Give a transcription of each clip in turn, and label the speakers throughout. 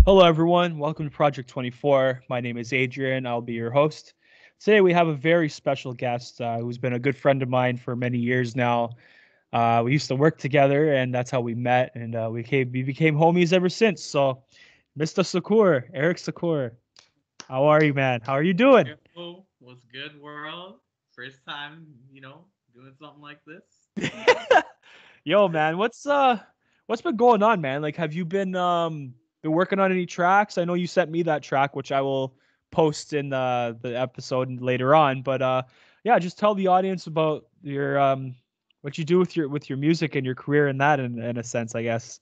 Speaker 1: Hello, everyone. Welcome to Project 24. My name is Adrian. I'll be your host. Today, we have a very special guest who's been a good friend of mine for many years now. We used to work together, and that's how we met, and we became homies ever since. So, Mr. SAKOOR, Eric SAKOOR, how are you, man? How are you doing?
Speaker 2: Yo, what's good, world? First time, doing something like this.
Speaker 1: Yo, man, what's been going on, man? Like, have you been working on any tracks? I know you sent me that track, which I will post in the episode later on. But yeah, just tell the audience about your what you do with your music and your career in that, in a sense, I guess.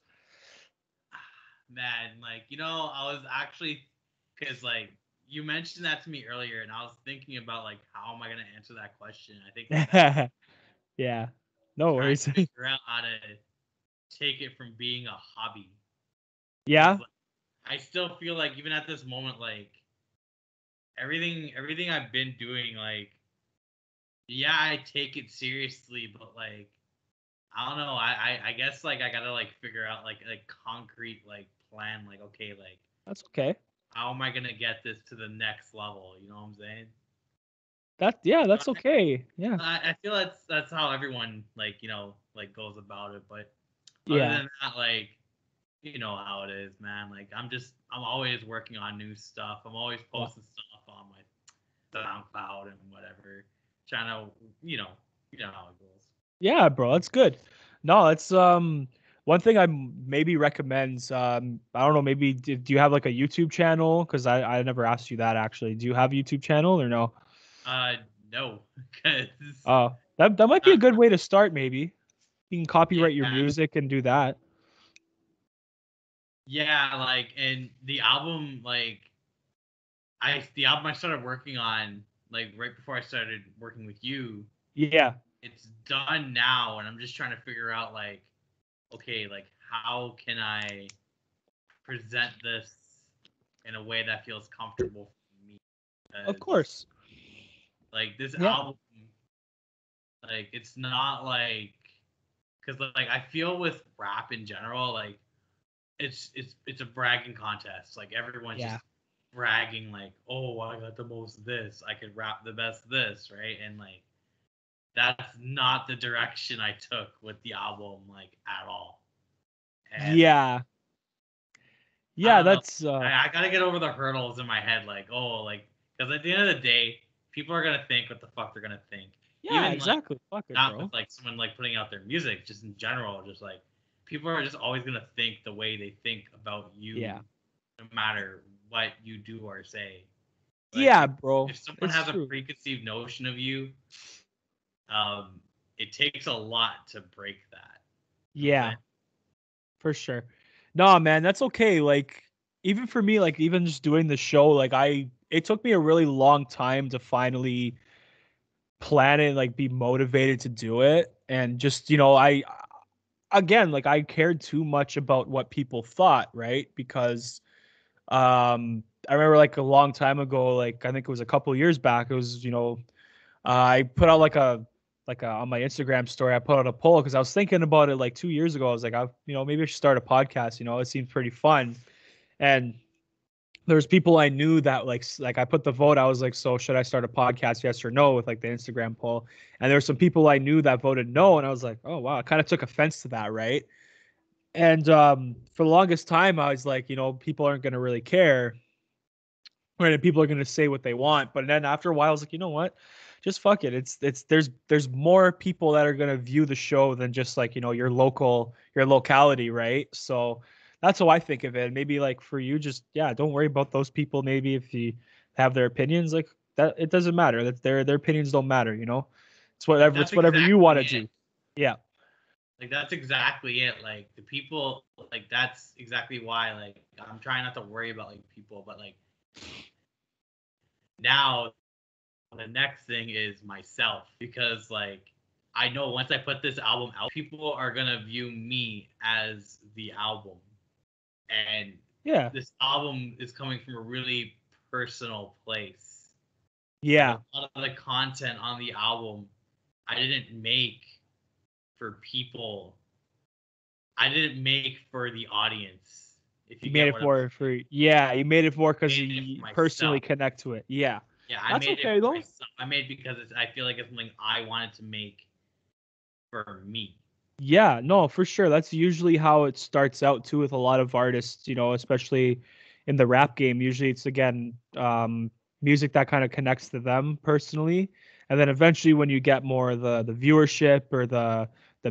Speaker 2: Man, I was actually, because, you mentioned that to me earlier, and I was thinking about, how am I going to answer that question? I think the best
Speaker 1: Yeah, no
Speaker 2: trying
Speaker 1: worries.
Speaker 2: to figure out how to take it from being a hobby. Because,
Speaker 1: Yeah,
Speaker 2: I still feel like, even at this moment, everything I've been doing, yeah, I take it seriously, but, I don't know. I guess I gotta figure out concrete plan. Okay,
Speaker 1: that's okay.
Speaker 2: how am I gonna get this to the next level? You know what I'm saying?
Speaker 1: Yeah,
Speaker 2: So
Speaker 1: that's okay. Yeah,
Speaker 2: I feel that's how everyone goes about it. But other
Speaker 1: yeah,
Speaker 2: than that, you know how it is, man. I'm always working on new stuff. I'm always
Speaker 1: yeah.
Speaker 2: posting stuff on my SoundCloud and whatever, trying to you know how it goes.
Speaker 1: Yeah, bro, that's good. No, it's one thing maybe recommends. I don't know, maybe do you have like a YouTube channel? Because I never asked you that actually. Do you have a YouTube channel or no?
Speaker 2: Uh, no, because
Speaker 1: That might be a good way to start. Maybe you can copyright your
Speaker 2: yeah,
Speaker 1: music and do that.
Speaker 2: yeah, and the album I started working on right before I started working with you.
Speaker 1: Yeah,
Speaker 2: It's done now, and I'm just trying to figure out okay, how can I present this in a way that feels comfortable for me?
Speaker 1: of
Speaker 2: Because
Speaker 1: course.
Speaker 2: this
Speaker 1: Yeah,
Speaker 2: album, it's not because I feel with rap in general, it's a bragging contest. Everyone's
Speaker 1: yeah,
Speaker 2: just bragging oh, I got the most this, I could rap the best this, right? And that's not the direction I took with the album at all. And
Speaker 1: yeah,
Speaker 2: I
Speaker 1: yeah.
Speaker 2: don't know.
Speaker 1: That's
Speaker 2: I gotta get over the hurdles in my head, because at the end of the day, people are gonna think what the fuck they're gonna think.
Speaker 1: yeah,
Speaker 2: Even
Speaker 1: exactly. Fuck it,
Speaker 2: not with
Speaker 1: bro.
Speaker 2: someone putting out their music, just in general, just people are just always gonna think the way they think about you,
Speaker 1: Yeah,
Speaker 2: no matter what you do or say.
Speaker 1: yeah,
Speaker 2: If
Speaker 1: bro.
Speaker 2: someone
Speaker 1: It's
Speaker 2: has a
Speaker 1: true.
Speaker 2: preconceived notion of you, um, it takes a lot to break that. You know what I'm saying?
Speaker 1: Yeah, for sure. Nah, man, that's okay. Like, even for me, like, even just doing the show, like, it took me a really long time to finally plan it, like, be motivated to do it. And just, again, like, I cared too much about what people thought, right? Because, I remember, like, a long time ago, like, I think it was a couple years back, it was, I put out on my Instagram story, I put out a poll because I was thinking about it like 2 years ago. I was like, maybe I should start a podcast. It seems pretty fun. And there's people I knew that like I put the vote. I was like, so should I start a podcast? Yes or no with like the Instagram poll. And there were some people I knew that voted no, and I was like, oh wow, I kind of took offense to that, right? And for the longest time, I was like, people aren't gonna really care, right? And people are gonna say what they want. But then after a while, I was like, you know what? Just fuck it. It's there's more people that are gonna view the show than just like your locality, right? So that's how I think of it. Maybe like for you, just yeah, don't worry about those people. Maybe if you have their opinions, like that, it doesn't matter. That their opinions don't matter.
Speaker 2: That's
Speaker 1: It's whatever you want
Speaker 2: exactly
Speaker 1: to
Speaker 2: it.
Speaker 1: do. Yeah,
Speaker 2: That's exactly it. The people, that's exactly why I'm trying not to worry about people, but now the next thing is myself, because I know once I put this album out, people are gonna view me as the album, and
Speaker 1: yeah,
Speaker 2: this album is coming from a really personal place. A
Speaker 1: yeah,
Speaker 2: lot of the content on the album I didn't make for people. I didn't make for the audience. If you
Speaker 1: You made
Speaker 2: get
Speaker 1: it
Speaker 2: what I'm
Speaker 1: for yeah, you made it more because
Speaker 2: made it
Speaker 1: you
Speaker 2: for
Speaker 1: personally
Speaker 2: myself.
Speaker 1: connect to it. Yeah.
Speaker 2: Yeah, I
Speaker 1: That's
Speaker 2: made it
Speaker 1: okay
Speaker 2: for
Speaker 1: though.
Speaker 2: myself. I made it because I feel like it's something I wanted to make for me.
Speaker 1: Yeah, no, for sure. That's usually how it starts out too with a lot of artists, especially in the rap game. Usually it's again music that kind of connects to them personally. And then eventually when you get more the viewership or the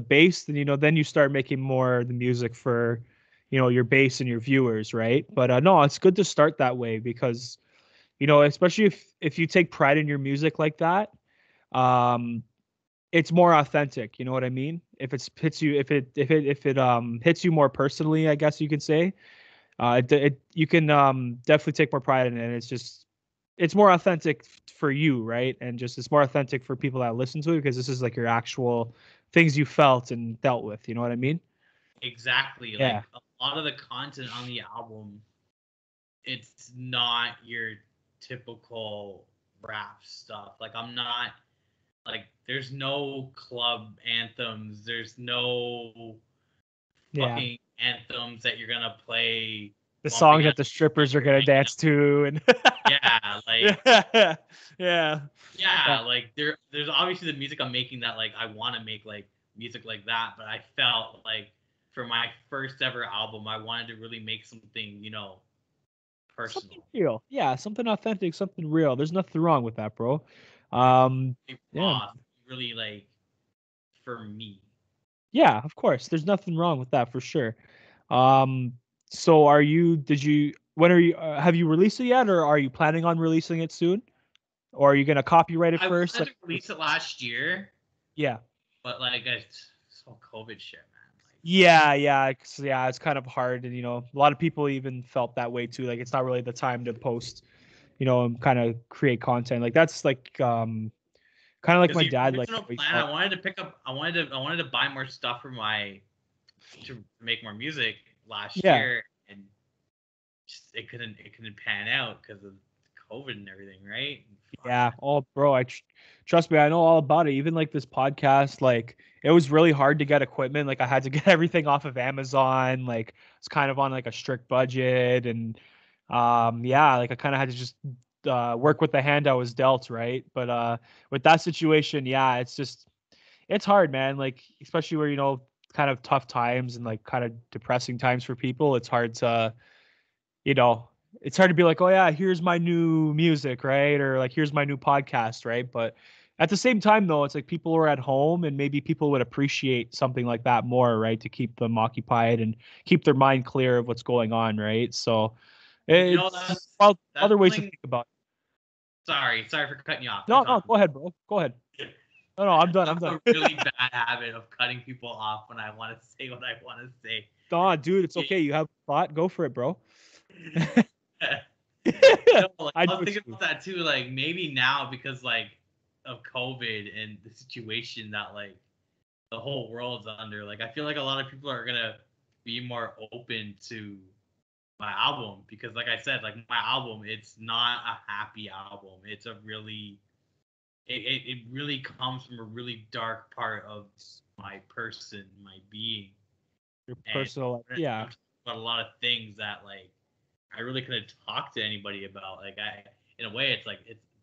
Speaker 1: base, then then you start making more the music for, your base and your viewers, right? But no, it's good to start that way because, especially if you take pride in your music like that, um it's more authentic, you know what I mean? If it's hits you if it hits you more personally, I guess you could say. You can definitely take more pride in it. And it's more authentic for you, right? And just it's more authentic for people that listen to it because this is like your actual things you felt and dealt with, you know what I mean?
Speaker 2: Exactly.
Speaker 1: Yeah.
Speaker 2: Like a lot of the content on the album, it's not your typical rap stuff. Like I'm not like there's no club anthems. There's no
Speaker 1: Yeah.
Speaker 2: fucking anthems that you're gonna play
Speaker 1: The
Speaker 2: bumping
Speaker 1: songs
Speaker 2: at
Speaker 1: that the
Speaker 2: when
Speaker 1: strippers are
Speaker 2: you're
Speaker 1: gonna
Speaker 2: hanging out.
Speaker 1: dance to and
Speaker 2: Yeah, like
Speaker 1: yeah. Yeah. Yeah.
Speaker 2: yeah, like there's obviously the music I'm making that like I want to make like music like that, but I felt like for my first ever album, I wanted to really make something,
Speaker 1: Something
Speaker 2: personal.
Speaker 1: real. Yeah, something authentic, something real. There's nothing wrong with that, bro.
Speaker 2: Something really
Speaker 1: Yeah.
Speaker 2: raw, really like for me.
Speaker 1: Yeah, of course. There's nothing wrong with that for sure. Um, so when are you, have you released it yet, or are you planning on releasing it soon? Or are you gonna copyright it
Speaker 2: I
Speaker 1: first?
Speaker 2: wanted
Speaker 1: Like,
Speaker 2: to release it last year,
Speaker 1: yeah.
Speaker 2: but like it's all COVID shit, man. Like
Speaker 1: Yeah. Yeah, it's kind of hard. And, a lot of people even felt that way too. Like, it's not really the time to post, and kind of create content. Like, that's like, kind of like
Speaker 2: because
Speaker 1: my
Speaker 2: the
Speaker 1: dad, like,
Speaker 2: original
Speaker 1: always
Speaker 2: plan,
Speaker 1: taught.
Speaker 2: I wanted to pick up, I wanted to buy more stuff for my to make more music last
Speaker 1: Yeah.
Speaker 2: year, and just it couldn't pan out because of COVID and everything, right? Fuck,
Speaker 1: Yeah. Oh, bro, trust me, I know all about it. Even like this podcast, like it was really hard to get equipment. Like I had to get everything off of Amazon. Like it's kind of on like a strict budget, and yeah, like I kind of had to just work with the hand I was dealt, right? But with that situation, yeah, it's hard, man. Like especially where kind of tough times and like kind of depressing times for people. It's hard to you know, it's hard to be like, oh yeah, here's my new music, right? Or like, here's my new podcast, right? But at the same time, though, it's like people are at home and maybe people would appreciate something like that more, right? To keep them occupied and keep their mind clear of what's going on, right? So it's
Speaker 2: that's
Speaker 1: other ways to
Speaker 2: something.
Speaker 1: think about it.
Speaker 2: Sorry for cutting you off.
Speaker 1: No,
Speaker 2: Keep
Speaker 1: no,
Speaker 2: talking.
Speaker 1: go ahead, bro. Go ahead. No, I'm done.
Speaker 2: I
Speaker 1: I'm
Speaker 2: have
Speaker 1: done.
Speaker 2: a really bad habit of cutting people off when I want to say what I want to say.
Speaker 1: Nah, dude, it's okay. You have a thought. Go for it, bro.
Speaker 2: No, like
Speaker 1: I
Speaker 2: I
Speaker 1: do
Speaker 2: was
Speaker 1: it
Speaker 2: thinking
Speaker 1: too.
Speaker 2: about that too. Like maybe now because like of COVID and the situation that like the whole world's under. Like I feel like a lot of people are gonna be more open to my album because like I said, like my album, it's not a happy album. It's a really it really comes from a really dark part of my person, my being.
Speaker 1: Your
Speaker 2: And
Speaker 1: personal,
Speaker 2: I'm
Speaker 1: yeah,
Speaker 2: talking about a lot of things that like I really couldn't talk to anybody about. Like I in a way it's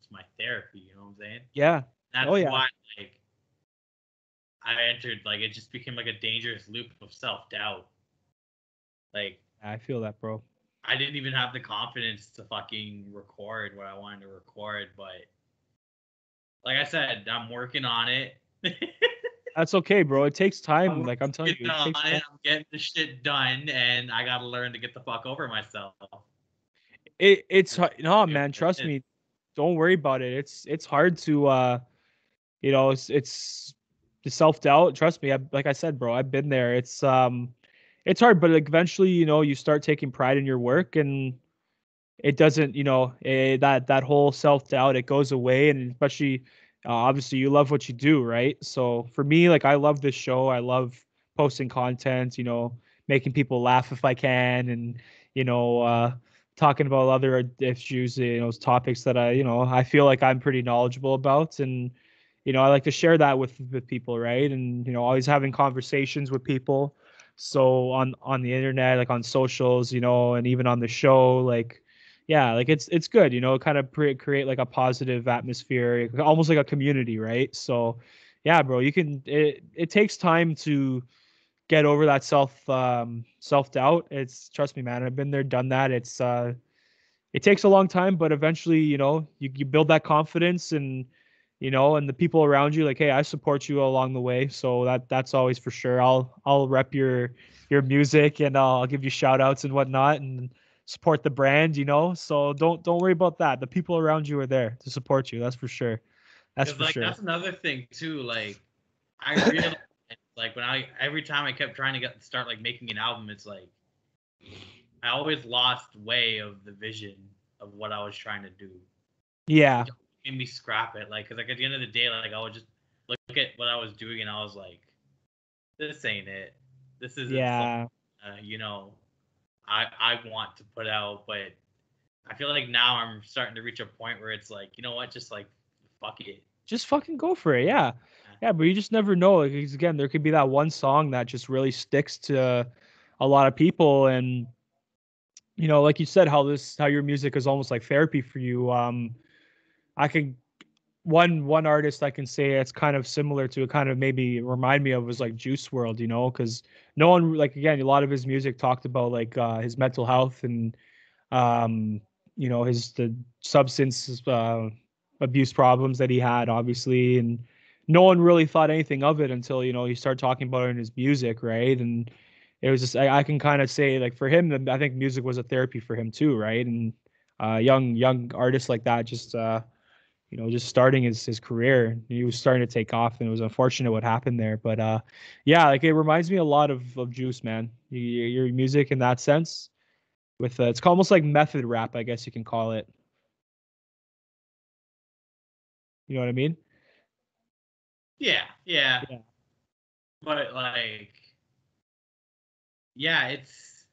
Speaker 2: my therapy, you know what I'm saying?
Speaker 1: yeah. Oh
Speaker 2: That's
Speaker 1: yeah,
Speaker 2: why like I entered like it just became like a dangerous loop of self doubt. Like
Speaker 1: I feel that, bro.
Speaker 2: I didn't even have the confidence to fucking record what I wanted to record, but like I said, I'm working on it.
Speaker 1: That's okay, bro. It takes time.
Speaker 2: I'm
Speaker 1: Like I'm telling
Speaker 2: working
Speaker 1: you, it
Speaker 2: on
Speaker 1: takes time.
Speaker 2: it. I'm getting the shit done, and I gotta learn to get the fuck over myself.
Speaker 1: No,
Speaker 2: It
Speaker 1: man, trust
Speaker 2: is.
Speaker 1: me. Don't worry about it. It's hard to it's the self-doubt. Trust me. Like I said, bro, I've been there. It's hard, but like eventually, you start taking pride in your work and it doesn't, that whole self-doubt, it goes away. And especially obviously you love what you do, right? So for me, like I love this show. I love posting content, making people laugh if I can, and talking about other issues, topics that I feel like I'm pretty knowledgeable about. And I like to share that with people, right? And always having conversations with people. So on the internet, like on socials, and even on the show, like yeah, like it's good, kind of create like a positive atmosphere, almost like a community, right? So yeah, bro, it takes time to get over that self doubt. It's trust me, man, I've been there, done that. It takes a long time, but eventually, you build that confidence, and the people around you, like, hey, I support you along the way. So that's always for sure. I'll rep your music, and I'll give you shout outs and whatnot, and support the brand. So don't worry about that. The people around you are there to support you. That's for sure. That's
Speaker 2: Because
Speaker 1: for
Speaker 2: like
Speaker 1: sure.
Speaker 2: that's another thing too. Like I realized like when I every time I kept trying to start like making an album, it's like I always lost way of the vision of what I was trying to do.
Speaker 1: Yeah.
Speaker 2: It made me scrap it. Like, cause like at the end of the day, like I would just look at what I was doing and I was like, this ain't it. This isn't something
Speaker 1: Yeah.
Speaker 2: I want to put out. But I feel like now I'm starting to reach a point where it's like, you know what, just like fuck it.
Speaker 1: Just fucking go for it. Yeah. Yeah, but you just never know. Like, 'cause again, there could be that one song that just really sticks to a lot of people, and like you said, how your music is almost like therapy for you. I can one artist I can say it's kind of similar to, kind of maybe remind me of, was like Juice World, because no one, like, again, a lot of his music talked about like his mental health, and um, the substance abuse problems that he had, obviously, and no one really thought anything of it until he started talking about it in his music, right? And it was just I can kind of say, like, for him, I think music was a therapy for him too, right? And young artists like that, just starting his career, he was starting to take off, and it was unfortunate what happened there. But yeah, like, it reminds me a lot of Juice, man. Your music in that sense, with it's almost like method rap, I guess you can call it. You know what I mean?
Speaker 2: Yeah, yeah.
Speaker 1: Yeah.
Speaker 2: But like, yeah, it's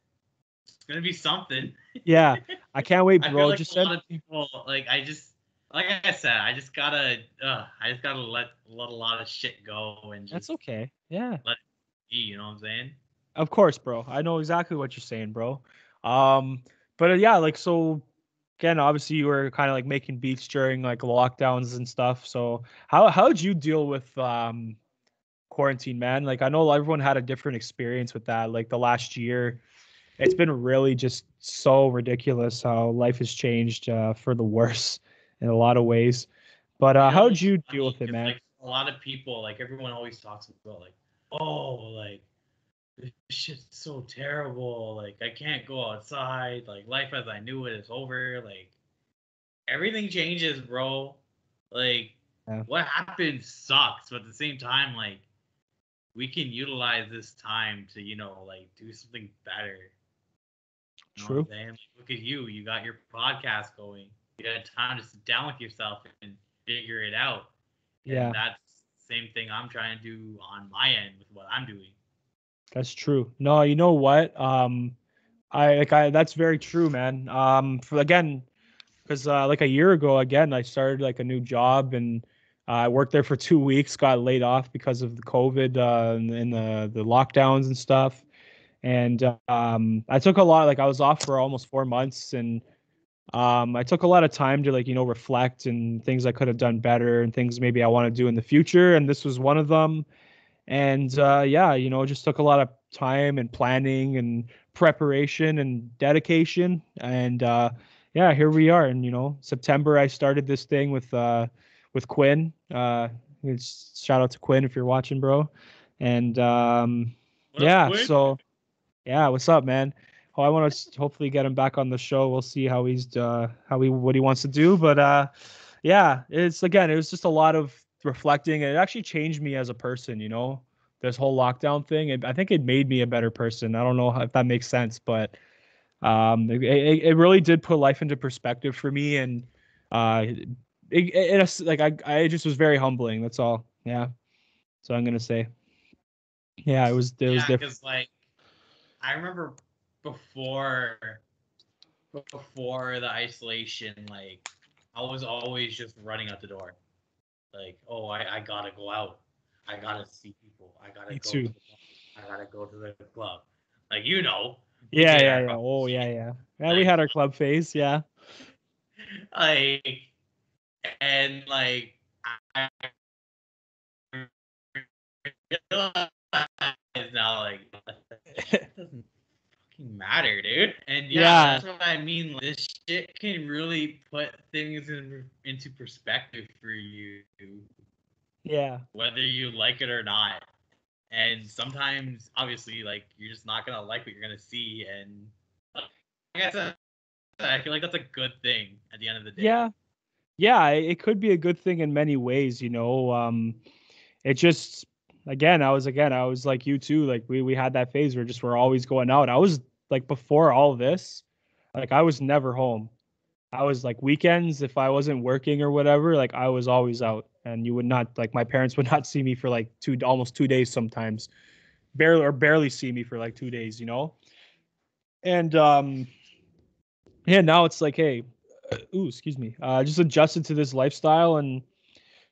Speaker 2: gonna be something.
Speaker 1: Yeah. I can't wait,
Speaker 2: I feel
Speaker 1: bro.
Speaker 2: like
Speaker 1: Just
Speaker 2: a
Speaker 1: send
Speaker 2: lot of people like like I said, I just gotta let a lot of shit go and
Speaker 1: That's
Speaker 2: just
Speaker 1: okay. Yeah.
Speaker 2: let it be, you know what I'm saying?
Speaker 1: Of course, bro. I know exactly what you're saying, bro. Um, but yeah, like, so again, obviously you were kind of like making beats during like lockdowns and stuff. So how'd you deal with quarantine, man? Like, I know everyone had a different experience with that. Like, the last year, it's been really just so ridiculous how life has changed for the worse in a lot of ways. But
Speaker 2: You know
Speaker 1: how'd
Speaker 2: what's
Speaker 1: you deal
Speaker 2: funny?
Speaker 1: with it,
Speaker 2: Because
Speaker 1: man?
Speaker 2: like a lot of people, like everyone always talks about like, oh, like this shit's so terrible. Like I can't go outside. Like life as I knew it is over. Like everything changes, bro. Like
Speaker 1: Yeah,
Speaker 2: what happened sucks, but at the same time, like we can utilize this time to, like do something better. You know what I'm
Speaker 1: true.
Speaker 2: saying? Like, look at you. You got your podcast going. You had time to sit down with yourself and figure it out. And
Speaker 1: Yeah,
Speaker 2: that's the same thing I'm trying to do on my end with what I'm doing.
Speaker 1: that's true. No, you know what? I that's very true, man. For again, because like a year ago, again, I started like a new job, and I worked there for 2 weeks, got laid off because of the COVID and the lockdowns and stuff. And I took a lot, like, I was off for almost 4 months, and I took a lot of time to, like, reflect, and things I could have done better, and things maybe I want to do in the future. And this was one of them. And yeah, it just took a lot of time and planning and preparation and dedication. And yeah, here we are. And September, I started this thing with Quinn. Shout out to Quinn if you're watching, bro. And
Speaker 2: What up,
Speaker 1: yeah,
Speaker 2: Quinn?
Speaker 1: so yeah, what's up, man? Oh, I want to hopefully get him back on the show. We'll see how he's what he wants to do. But yeah, it was just a lot of reflecting, and it actually changed me as a person. This whole lockdown thing. I think it made me a better person. I don't know if that makes sense, but it really did put life into perspective for me, and like, I just was very humbling. That's all. Yeah. So I'm gonna say, yeah, it was
Speaker 2: Yeah,
Speaker 1: different.
Speaker 2: because like I remember before before the isolation, like I was always just running out the door. Like, oh, I gotta go out. I gotta see people. I gotta
Speaker 1: Me
Speaker 2: go to
Speaker 1: too.
Speaker 2: the bar. gotta go to the club. Like, you know, we
Speaker 1: Yeah,
Speaker 2: did
Speaker 1: yeah,
Speaker 2: our
Speaker 1: yeah.
Speaker 2: fucking
Speaker 1: Oh, yeah,
Speaker 2: shit.
Speaker 1: yeah. Yeah, we
Speaker 2: Like,
Speaker 1: had our club phase. Yeah.
Speaker 2: like, and like, I realize now, like, this shit doesn't fucking matter, dude. And yeah,
Speaker 1: Yeah,
Speaker 2: that's what I mean. Like, this shit can really put things into perspective for you,
Speaker 1: yeah.
Speaker 2: whether you like it or not. And sometimes, obviously, like, you're just not gonna like what you're gonna see. And like I said, I feel like that's a good thing at the end of the day.
Speaker 1: Yeah. Yeah, it could be a good thing in many ways, you know. It just I was like you too. Like we had that phase where just we're always going out. I was like before all this, like I was never home. I was like weekends if I wasn't working or whatever, like I was always out. And you would not like my parents would not see me for like almost 2 days sometimes. Barely see me for like 2 days, you know? And yeah, now it's like, hey, ooh, excuse me. Just adjusted to this lifestyle and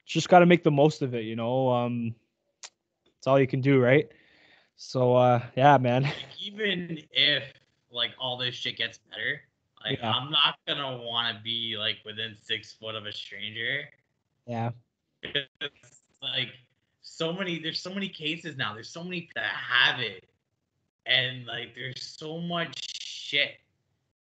Speaker 1: just got to make the most of it, you know. It's all you can do, right? So yeah, man.
Speaker 2: Like, even if like all this shit gets better, like
Speaker 1: Yeah.
Speaker 2: I'm not gonna want to be like within 6 foot of a stranger.
Speaker 1: Yeah.
Speaker 2: It's like there's so many cases now. There's so many that have it, and like there's so much shit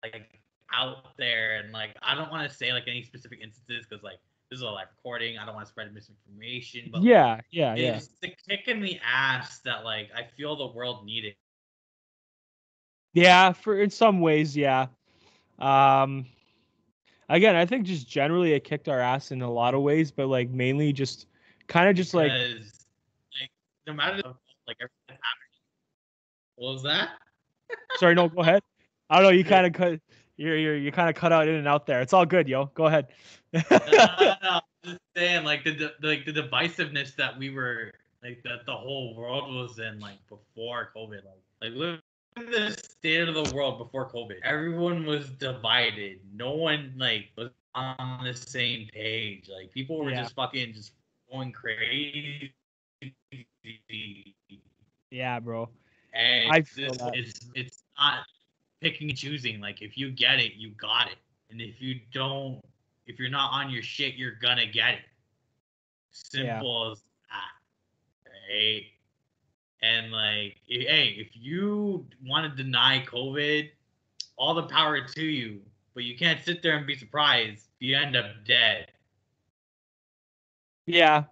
Speaker 2: like out there, and like I don't want to say like any specific instances because like this is a live recording. I don't want to spread misinformation, but like
Speaker 1: Yeah, yeah, yeah.
Speaker 2: it's the kick in the ass that like I feel the world needed.
Speaker 1: Yeah, for in some ways, yeah. Um again, I think just generally it kicked our ass in a lot of ways, but like mainly just kind of just like
Speaker 2: Because like no matter like everything that's happening. What was that?
Speaker 1: sorry, no, go ahead. I don't know, you kind of cut you kind of cut out in and out there. It's all good, yo. Go ahead.
Speaker 2: No, I'm just saying like the divisiveness that we were like that the whole world was in like before COVID. Like look at the state of the world before COVID. Everyone was divided. No one like was on the same page. Like people were
Speaker 1: Yeah.
Speaker 2: just fucking just going crazy.
Speaker 1: Yeah, bro.
Speaker 2: And
Speaker 1: I feel
Speaker 2: this
Speaker 1: that.
Speaker 2: it's not picking and choosing. Like if you get it, you got it. And if you don't, if you're not on your shit, you're gonna get it.
Speaker 1: Yeah.
Speaker 2: Simple as that, right? And like, hey, if you want to deny COVID, all the power to you. But you can't sit there and be surprised if you end up dead.
Speaker 1: Yeah.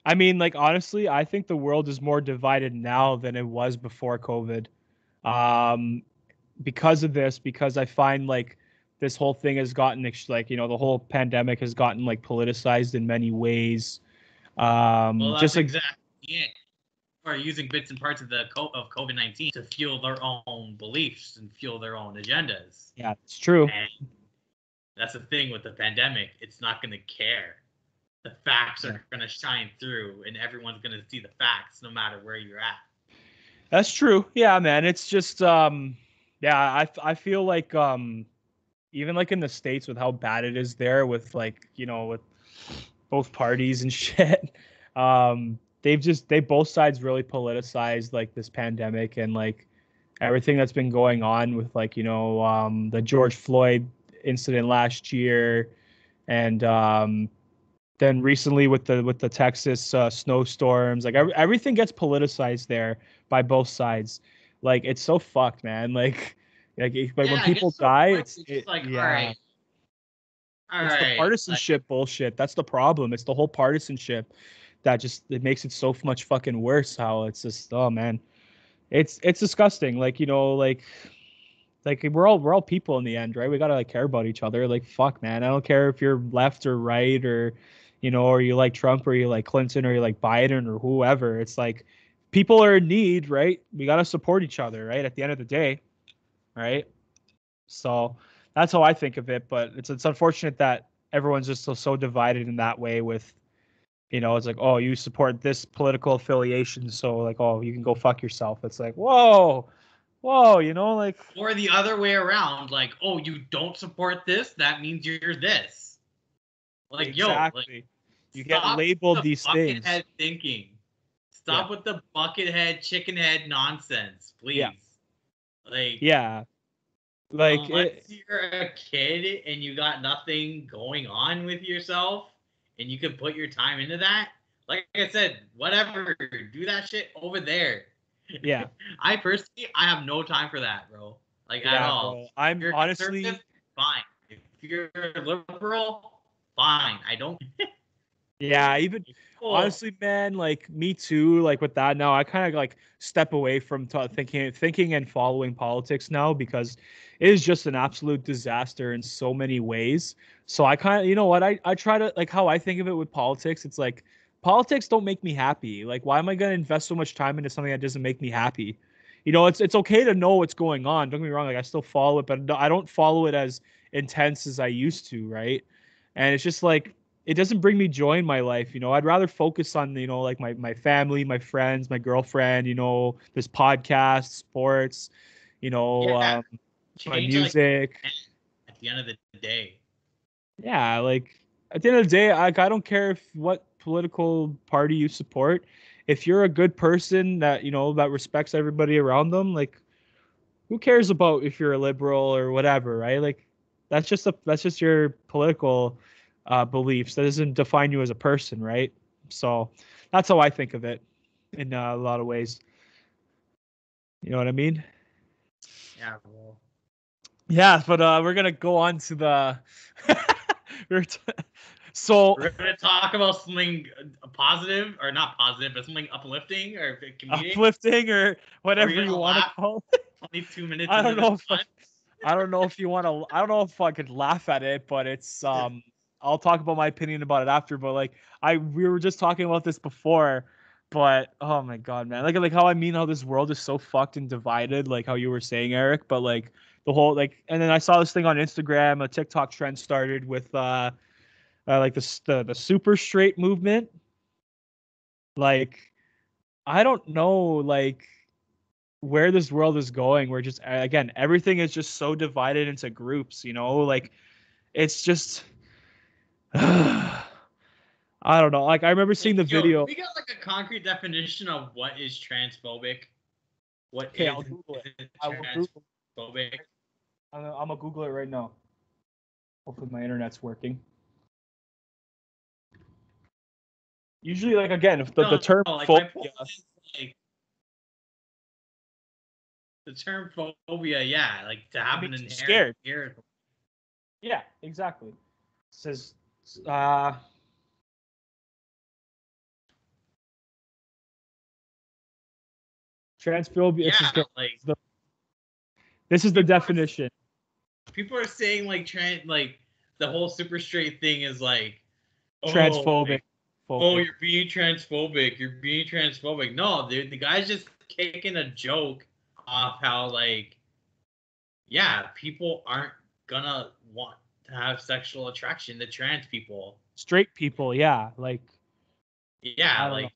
Speaker 1: I mean, like honestly, I think the world is more divided now than it was before COVID. Um, because of this, because I find like this whole thing has gotten like you know the whole pandemic has gotten like politicized in many ways.
Speaker 2: Well,
Speaker 1: Just
Speaker 2: that's
Speaker 1: like
Speaker 2: exactly it. Are using bits and parts of of COVID-19 to fuel their own beliefs and fuel their own agendas.
Speaker 1: yeah, it's true.
Speaker 2: And that's the thing with the pandemic. It's not going to care. The facts
Speaker 1: Yeah,
Speaker 2: are going to shine through, and everyone's going to see the facts no matter where you're at.
Speaker 1: that's true. Yeah, man. It's just yeah, I feel like even like in the States with how bad it is there with like you know with both parties and shit. They both sides really politicized like this pandemic and like everything that's been going on with like you know the George Floyd incident last year and then recently with the Texas snowstorms like everything gets politicized there by both sides. Like it's so fucked, man. Like when
Speaker 2: Yeah, I
Speaker 1: people
Speaker 2: guess so.
Speaker 1: die,
Speaker 2: It's just like,
Speaker 1: yeah,
Speaker 2: all
Speaker 1: it's the
Speaker 2: right, like,
Speaker 1: partisanship bullshit. That's the problem. It's the whole partisanship that just it makes it so much fucking worse. How it's just oh man, it's disgusting. Like you know like we're all people in the end, right? We gotta like care about each other. Like fuck, man. I don't care if you're left or right or you know or you like Trump or you like Clinton or you like Biden or whoever. It's like people are in need, right? We gotta support each other, right? At the end of the day, right? So that's how I think of it. But it's unfortunate that everyone's just so divided in that way. With you know, it's like oh, you support this political affiliation, so like oh, you can go fuck yourself. It's like whoa, you know, like
Speaker 2: or the other way around, like, oh, you don't support this, that means you're this. Like, yo, like,
Speaker 1: exactly. You get
Speaker 2: stop
Speaker 1: labeled
Speaker 2: the
Speaker 1: these things.
Speaker 2: buckethead thinking. Stop with the bucket head, chicken head nonsense, please.
Speaker 1: Yeah.
Speaker 2: Like,
Speaker 1: yeah. Like
Speaker 2: unless you're a kid and you got nothing going on with yourself and you can put your time into that, like I said, whatever, do that shit over there.
Speaker 1: Yeah.
Speaker 2: I personally, I have no time for that, bro. Like, at
Speaker 1: Yeah,
Speaker 2: all.
Speaker 1: bro. I'm
Speaker 2: If you're
Speaker 1: honestly
Speaker 2: conservative, fine. If you're liberal, fine. I don't.
Speaker 1: Yeah, even
Speaker 2: Cool.
Speaker 1: honestly, man, like me too. Like with that now, I kind of like step away from thinking and following politics now because it is just an absolute disaster in so many ways. So I kind of, you know what, I try to like how I think of it with politics. It's like politics don't make me happy. Like, why am I gonna invest so much time into something that doesn't make me happy? You know, it's okay to know what's going on. Don't get me wrong. Like I still follow it, but I don't follow it as intense as I used to, right? And it's just like it doesn't bring me joy in my life. You know, I'd rather focus on, you know, like my family, my friends, my girlfriend, you know, this podcast, sports, you know,
Speaker 2: Yeah.
Speaker 1: my
Speaker 2: Change, like,
Speaker 1: music.
Speaker 2: at the end of the day.
Speaker 1: Yeah, like at the end of the day, like I don't care if what political party you support. If you're a good person that, you know, that respects everybody around them, like who cares about if you're a liberal or whatever, right? Like that's just your political beliefs. That doesn't define you as a person, right? So that's how I think of it in a lot of ways. You know what I mean?
Speaker 2: Yeah, well.
Speaker 1: Yeah, but we're gonna go on to the. we're t- so
Speaker 2: We're gonna talk about something positive, or not positive, but something uplifting or comedic.
Speaker 1: uplifting or
Speaker 2: Or are
Speaker 1: whatever
Speaker 2: you
Speaker 1: you
Speaker 2: gonna
Speaker 1: want to
Speaker 2: laugh
Speaker 1: call it.
Speaker 2: 22 minutes
Speaker 1: I
Speaker 2: into
Speaker 1: don't
Speaker 2: this
Speaker 1: know if
Speaker 2: pod?
Speaker 1: I don't know if you want to. I don't know if I could laugh at it, but it's I'll talk about my opinion about it after. But like we were just talking about this before, but oh my god, man, like how I mean how this world is so fucked and divided, like how you were saying, Eric. But like the whole like, and then I saw this thing on Instagram, a TikTok trend started with like the super straight movement. Like I don't know, like where this world is going. We're just again everything is just so divided into groups, you know, like it's just I don't know. Like I remember seeing
Speaker 2: Like,
Speaker 1: the
Speaker 2: yo, can
Speaker 1: video.
Speaker 2: we get like a concrete definition of what is transphobic? What
Speaker 1: Okay,
Speaker 2: is
Speaker 1: I'll Google it.
Speaker 2: it
Speaker 1: I will Google.
Speaker 2: transphobic?
Speaker 1: I'm gonna Google it right now. Hopefully my internet's working. Usually, like again, if the
Speaker 2: No,
Speaker 1: term
Speaker 2: no, like my
Speaker 1: phobia,
Speaker 2: point is, like, the term phobia, yeah, like to
Speaker 1: it
Speaker 2: have an
Speaker 1: means you're
Speaker 2: inherent
Speaker 1: scared.
Speaker 2: fear.
Speaker 1: Yeah, exactly. It says uh transphobia.
Speaker 2: Yeah, like
Speaker 1: This is the
Speaker 2: people are
Speaker 1: definition.
Speaker 2: people are saying like like the whole super straight thing is like, oh,
Speaker 1: Transphobic.
Speaker 2: like, oh,
Speaker 1: Phobic.
Speaker 2: you're being transphobic. You're being transphobic. No, dude, the guy's just kicking a joke off how, like, yeah, people aren't gonna want to have sexual attraction to trans people.
Speaker 1: Straight people, yeah. Like
Speaker 2: Yeah,
Speaker 1: I don't know.
Speaker 2: like,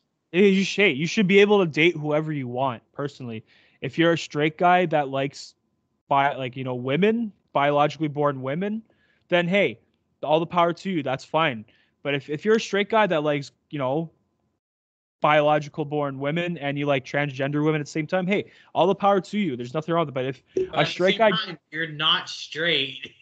Speaker 1: You should be able to date whoever you want, personally. If you're a straight guy that likes like, you know, women, biologically born women, then hey, all the power to you. That's fine. But if you're a straight guy that likes, you know, biological born women and you like transgender women at the same time, hey, all the power to you. There's nothing wrong with it. But if
Speaker 2: but
Speaker 1: a
Speaker 2: at the
Speaker 1: straight
Speaker 2: same
Speaker 1: guy,
Speaker 2: time, you're not straight.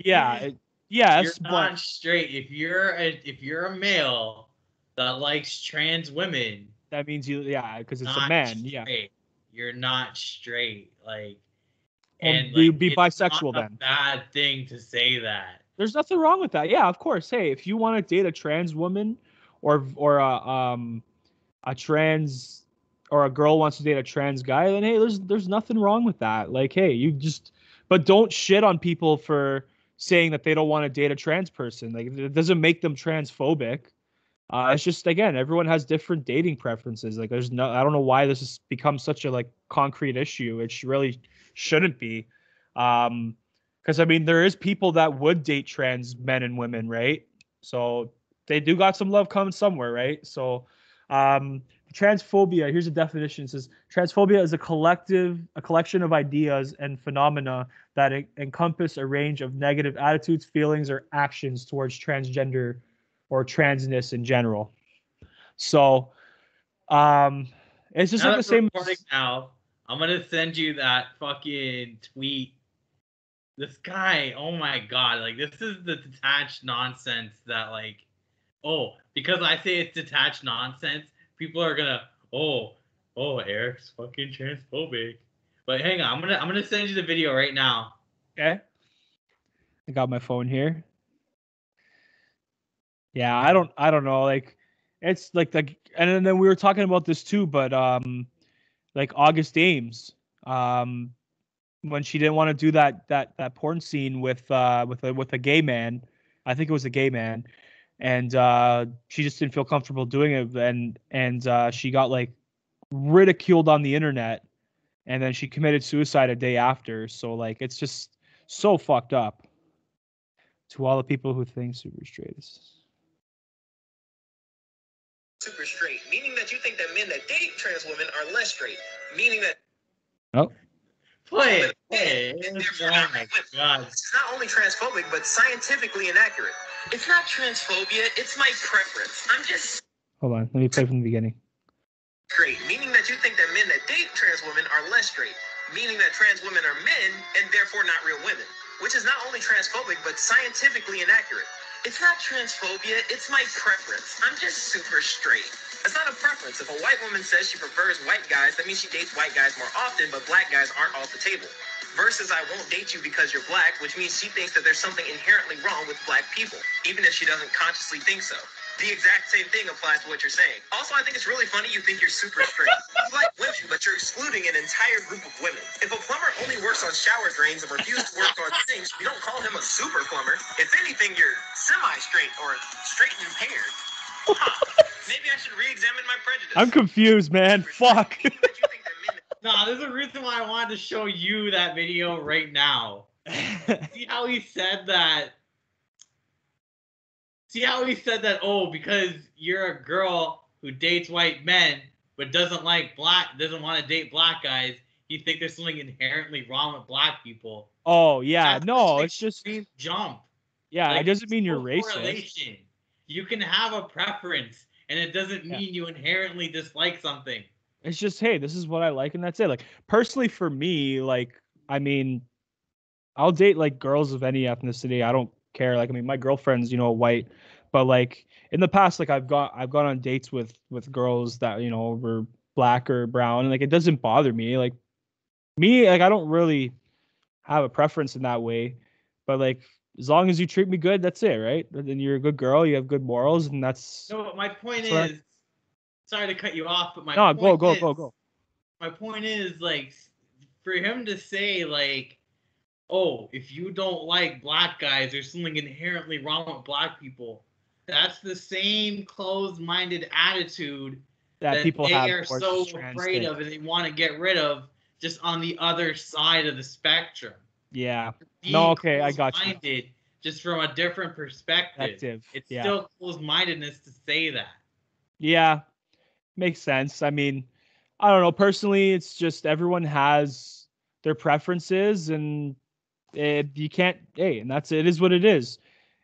Speaker 1: yeah,
Speaker 2: You're
Speaker 1: yes, but
Speaker 2: not straight. If you're a male that likes trans women,
Speaker 1: that means you, yeah, because it's a
Speaker 2: not
Speaker 1: man, yeah.
Speaker 2: straight. You're not straight. Like,
Speaker 1: Well,
Speaker 2: and like
Speaker 1: be
Speaker 2: it's not
Speaker 1: bisexual
Speaker 2: a
Speaker 1: then.
Speaker 2: bad thing to say that.
Speaker 1: There's nothing wrong with that. Yeah, of course. Hey, if you want to date a trans woman or a trans or a girl wants to date a trans guy, then hey, there's nothing wrong with that. Like, hey, you just but don't shit on people for saying that they don't want to date a trans person. Like it doesn't make them transphobic. It's just again, everyone has different dating preferences. Like there's no I don't know why this has become such a like concrete issue. It really shouldn't be. Because I mean there is people that would date trans men and women, right? So they do got some love coming somewhere, right? So transphobia, here's a definition. It says transphobia is a collection of ideas and phenomena that encompass a range of negative attitudes, feelings, or actions towards transgender or transness in general. So It's just
Speaker 2: Now
Speaker 1: like
Speaker 2: that
Speaker 1: the
Speaker 2: we're
Speaker 1: same.
Speaker 2: recording now, I'm gonna send you that fucking tweet. This guy, oh my god, like this is the detached nonsense that like, oh, because I say it's detached nonsense, people are gonna, Eric's fucking transphobic. But hang on, I'm gonna send you the video right now.
Speaker 1: Okay. I got my phone here. Yeah, I don't know. Like, it's like, and then we were talking about this too, but like August Ames, um, when she didn't want to do that porn scene with a gay man, I think it was a gay man, and she just didn't feel comfortable doing it, and she got like ridiculed on the internet, and then she committed suicide a day after. So like, it's just so fucked up to all the people who think super straight is.
Speaker 3: Super straight, meaning that you think that men that date trans women are less straight, meaning that
Speaker 1: Oh,
Speaker 2: Play it.
Speaker 3: and
Speaker 2: Oh
Speaker 3: therefore not
Speaker 2: my
Speaker 3: real women.
Speaker 2: god.
Speaker 3: It's not only transphobic, but scientifically inaccurate. It's not transphobia, it's my preference. I'm just
Speaker 1: hold on. Let me play from the beginning.
Speaker 3: straight, meaning that you think that men that date trans women are less straight, meaning that trans women are men and therefore not real women, which is not only transphobic, but scientifically inaccurate. It's not transphobia, it's my preference. I'm just super straight. It's not a preference. If a white woman says she prefers white guys, that means she dates white guys more often, but black guys aren't off the table. Versus I won't date you because you're black, which means she thinks that there's something inherently wrong with black people, even if she doesn't consciously think so. The exact same thing applies to what you're saying. Also, I think it's really funny you think you're super straight. You like women, but you're excluding an entire group of women. If a plumber only works on shower drains and refuses to work on sinks, you don't call him a super plumber. If anything, you're semi-straight or straight and impaired. Maybe I should re-examine my prejudice.
Speaker 1: I'm confused, man. Fuck.
Speaker 2: Nah, there's a reason why I wanted to show you that video right now. See how he said that? See how he said that, oh, because you're a girl who dates white men but doesn't want to date black guys, you think there's something inherently wrong with black people.
Speaker 1: Oh yeah,
Speaker 2: That's
Speaker 1: no,
Speaker 2: an
Speaker 1: it's just
Speaker 2: extreme jump.
Speaker 1: yeah.
Speaker 2: Like,
Speaker 1: it doesn't mean you're
Speaker 2: no
Speaker 1: racist.
Speaker 2: correlation. You can have a preference, and it doesn't mean you inherently dislike something.
Speaker 1: It's just, hey, this is what I like, and that's it. Like, personally, for me, like, I mean, I'll date like girls of any ethnicity. I don't care. Like, I mean, my girlfriend's, white, but like in the past, like I've gone on dates with girls that were black or brown, and like it doesn't bother me. Like me, like I don't really have a preference in that way, but like as long as you treat me good, that's it, right? And then you're a good girl, you have good morals, and that's
Speaker 2: No, but my point
Speaker 1: so
Speaker 2: is, sorry to cut you off, but
Speaker 1: no, go.
Speaker 2: My point is, like, for him to say, like, oh, if you don't like black guys, there's something inherently wrong with black people. That's the same closed-minded attitude
Speaker 1: that people
Speaker 2: they
Speaker 1: have
Speaker 2: are
Speaker 1: towards
Speaker 2: so
Speaker 1: trans
Speaker 2: afraid
Speaker 1: things.
Speaker 2: of and they want to get rid of, just on the other side of the spectrum.
Speaker 1: Yeah.
Speaker 2: Being
Speaker 1: No, okay, I got you.
Speaker 2: closed-minded, just from a different perspective. It's
Speaker 1: yeah.
Speaker 2: still closed-mindedness to say that.
Speaker 1: Yeah, makes sense. I mean, I don't know. Personally, it's just everyone has their preferences, and you can't. Hey, and that's it. Is what it is.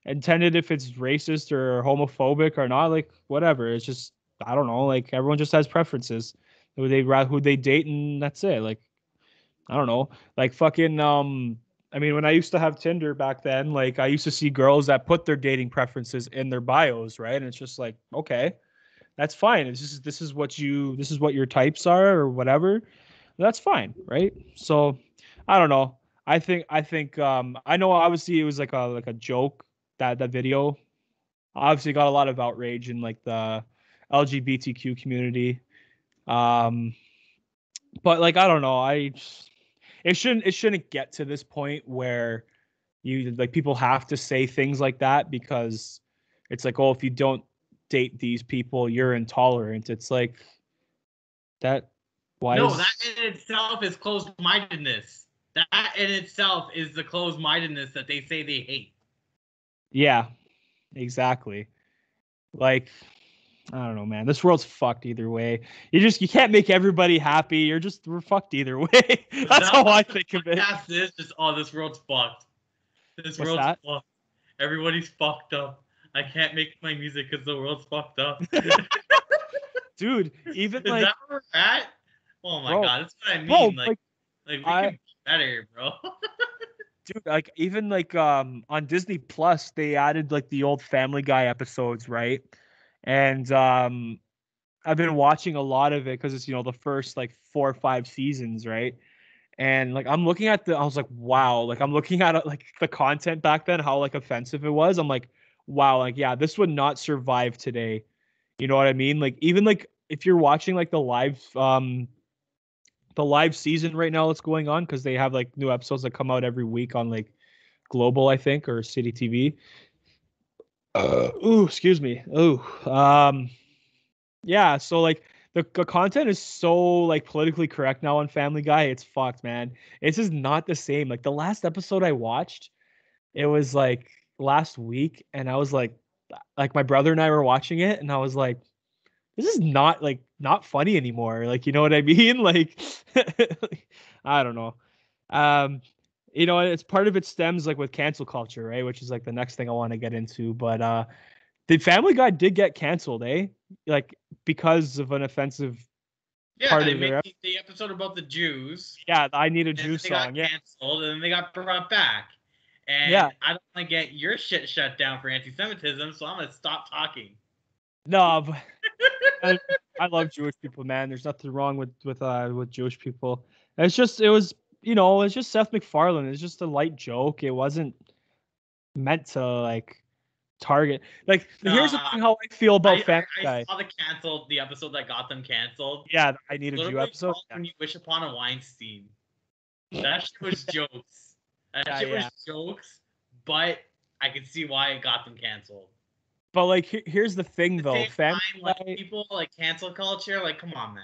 Speaker 1: Intended if it's racist or homophobic or not, like whatever. It's just I don't know. Like everyone just has preferences. Who they date, and that's it. Like I don't know. Like fucking I mean, when I used to have Tinder back then, like I used to see girls that put their dating preferences in their bios, right? And it's just like, okay, that's fine. It's just this is what your types are or whatever. That's fine, right? So I don't know. I think I know obviously it was like a joke that video obviously got a lot of outrage in like the LGBTQ community. Um but like I don't know. It shouldn't get to this point where you like people have to say things like that because it's like, oh, if you don't date these people, you're intolerant. It's like that.
Speaker 2: No, that in itself is closed-mindedness. That in itself is the closed-mindedness that they say they hate.
Speaker 1: Yeah, exactly. Like, I don't know, man. This world's fucked either way. You can't make everybody happy. We're fucked either way. That's how I think of it.
Speaker 2: This just this world's fucked. This
Speaker 1: What's
Speaker 2: world's
Speaker 1: that?
Speaker 2: fucked. Everybody's fucked up. I can't make my music because the world's fucked up.
Speaker 1: dude. Even
Speaker 2: Is
Speaker 1: like,
Speaker 2: that where we're at? Oh my
Speaker 1: bro,
Speaker 2: god, that's what I
Speaker 1: bro,
Speaker 2: mean. Like we
Speaker 1: I,
Speaker 2: can be better, bro.
Speaker 1: dude, like even like on Disney Plus, they added like the old Family Guy episodes, right? And I've been watching a lot of it because it's the first like 4 or 5 seasons, right? And like I'm looking at I was like, wow, like I'm looking at like the content back then, how like offensive it was. I'm like, wow, like yeah, this would not survive today. You know what I mean? Like even like if you're watching like the live season right now that's going on, because they have like new episodes that come out every week on like Global, I think, or City TV. Ooh, excuse me. Ooh. Yeah, so like the content is so like politically correct now on Family Guy. It's fucked, man. It's just not the same. Like the last episode I watched, it was like last week, and I was like my brother and I were watching it, and I was like, this is not like not funny anymore. Like, you know what I mean? Like, I don't know. Um, it's part of it stems like with cancel culture, right? Which is like the next thing I want to get into. But the Family Guy did get canceled, eh? Like because of an offensive
Speaker 2: Yeah,
Speaker 1: part
Speaker 2: they
Speaker 1: of
Speaker 2: made
Speaker 1: their
Speaker 2: the episode about the Jews,
Speaker 1: yeah, the I Need a
Speaker 2: and
Speaker 1: Jew
Speaker 2: then they got
Speaker 1: song. Yeah.
Speaker 2: canceled, and then they got brought back.
Speaker 1: Yeah.
Speaker 2: And I don't want to get your shit shut down for anti-Semitism, so I'm gonna stop talking.
Speaker 1: No, but I love Jewish people, man. There's nothing wrong with Jewish people. It's just it was it's just Seth MacFarlane. It's just a light joke. It wasn't meant to like target. Like here's the
Speaker 2: Uh,
Speaker 1: thing how I feel about Family
Speaker 2: I
Speaker 1: Guy.
Speaker 2: saw the episode that got them canceled.
Speaker 1: Yeah, the I Need a Jew
Speaker 2: Literally
Speaker 1: episode.
Speaker 2: called
Speaker 1: Yeah.
Speaker 2: When You Wish Upon a Weinstein. That shit was jokes. That
Speaker 1: Yeah,
Speaker 2: shit was
Speaker 1: yeah.
Speaker 2: jokes, but I can see why it got them canceled.
Speaker 1: But like here's the thing
Speaker 2: At the
Speaker 1: though,
Speaker 2: same
Speaker 1: Family
Speaker 2: time, like
Speaker 1: Guy.
Speaker 2: people like cancel culture, like come on, man,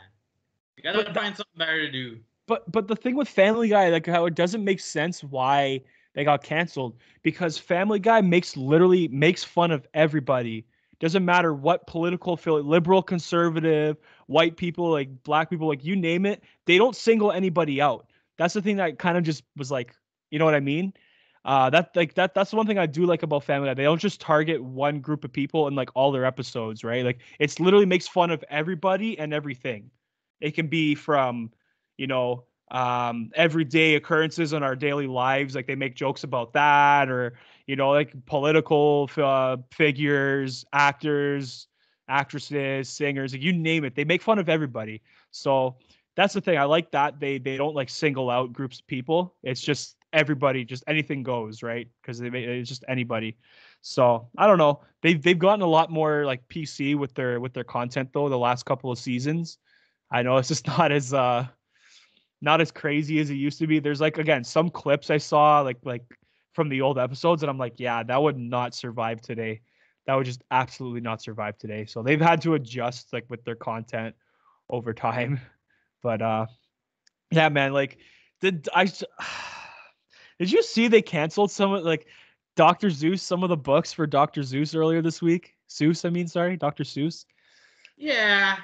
Speaker 2: you
Speaker 1: But
Speaker 2: gotta find something better to do.
Speaker 1: but the thing with Family Guy, like how it doesn't make sense why they got canceled, because Family Guy literally makes fun of everybody. Doesn't matter what political affiliate, liberal, conservative, white people, like black people, like you name it, they don't single anybody out. That's the thing that kind of just was like, you know what I mean? That's the one thing I do like about Family Guy. They don't just target one group of people in like all their episodes, right? Like it's literally makes fun of everybody and everything. It can be from everyday occurrences in our daily lives, like they make jokes about that, or like political figures, actors, actresses, singers, like, you name it, they make fun of everybody. So that's the thing I like, that they don't like single out groups of people. It's just everybody, just anything goes, right? Because it's just anybody. So I don't know, they've gotten a lot more like PC with their content though the last couple of seasons. I know it's just not as crazy as it used to be. There's like again some clips I saw like from the old episodes, and I'm like, yeah, that would not survive today. That would just absolutely not survive today. So they've had to adjust like with their content over time. But yeah, man, like did I did you see they canceled some of like Dr. Zeus, some of the books for Dr. Zeus earlier this week? Seuss, I mean, sorry, Dr. Seuss.
Speaker 2: Yeah,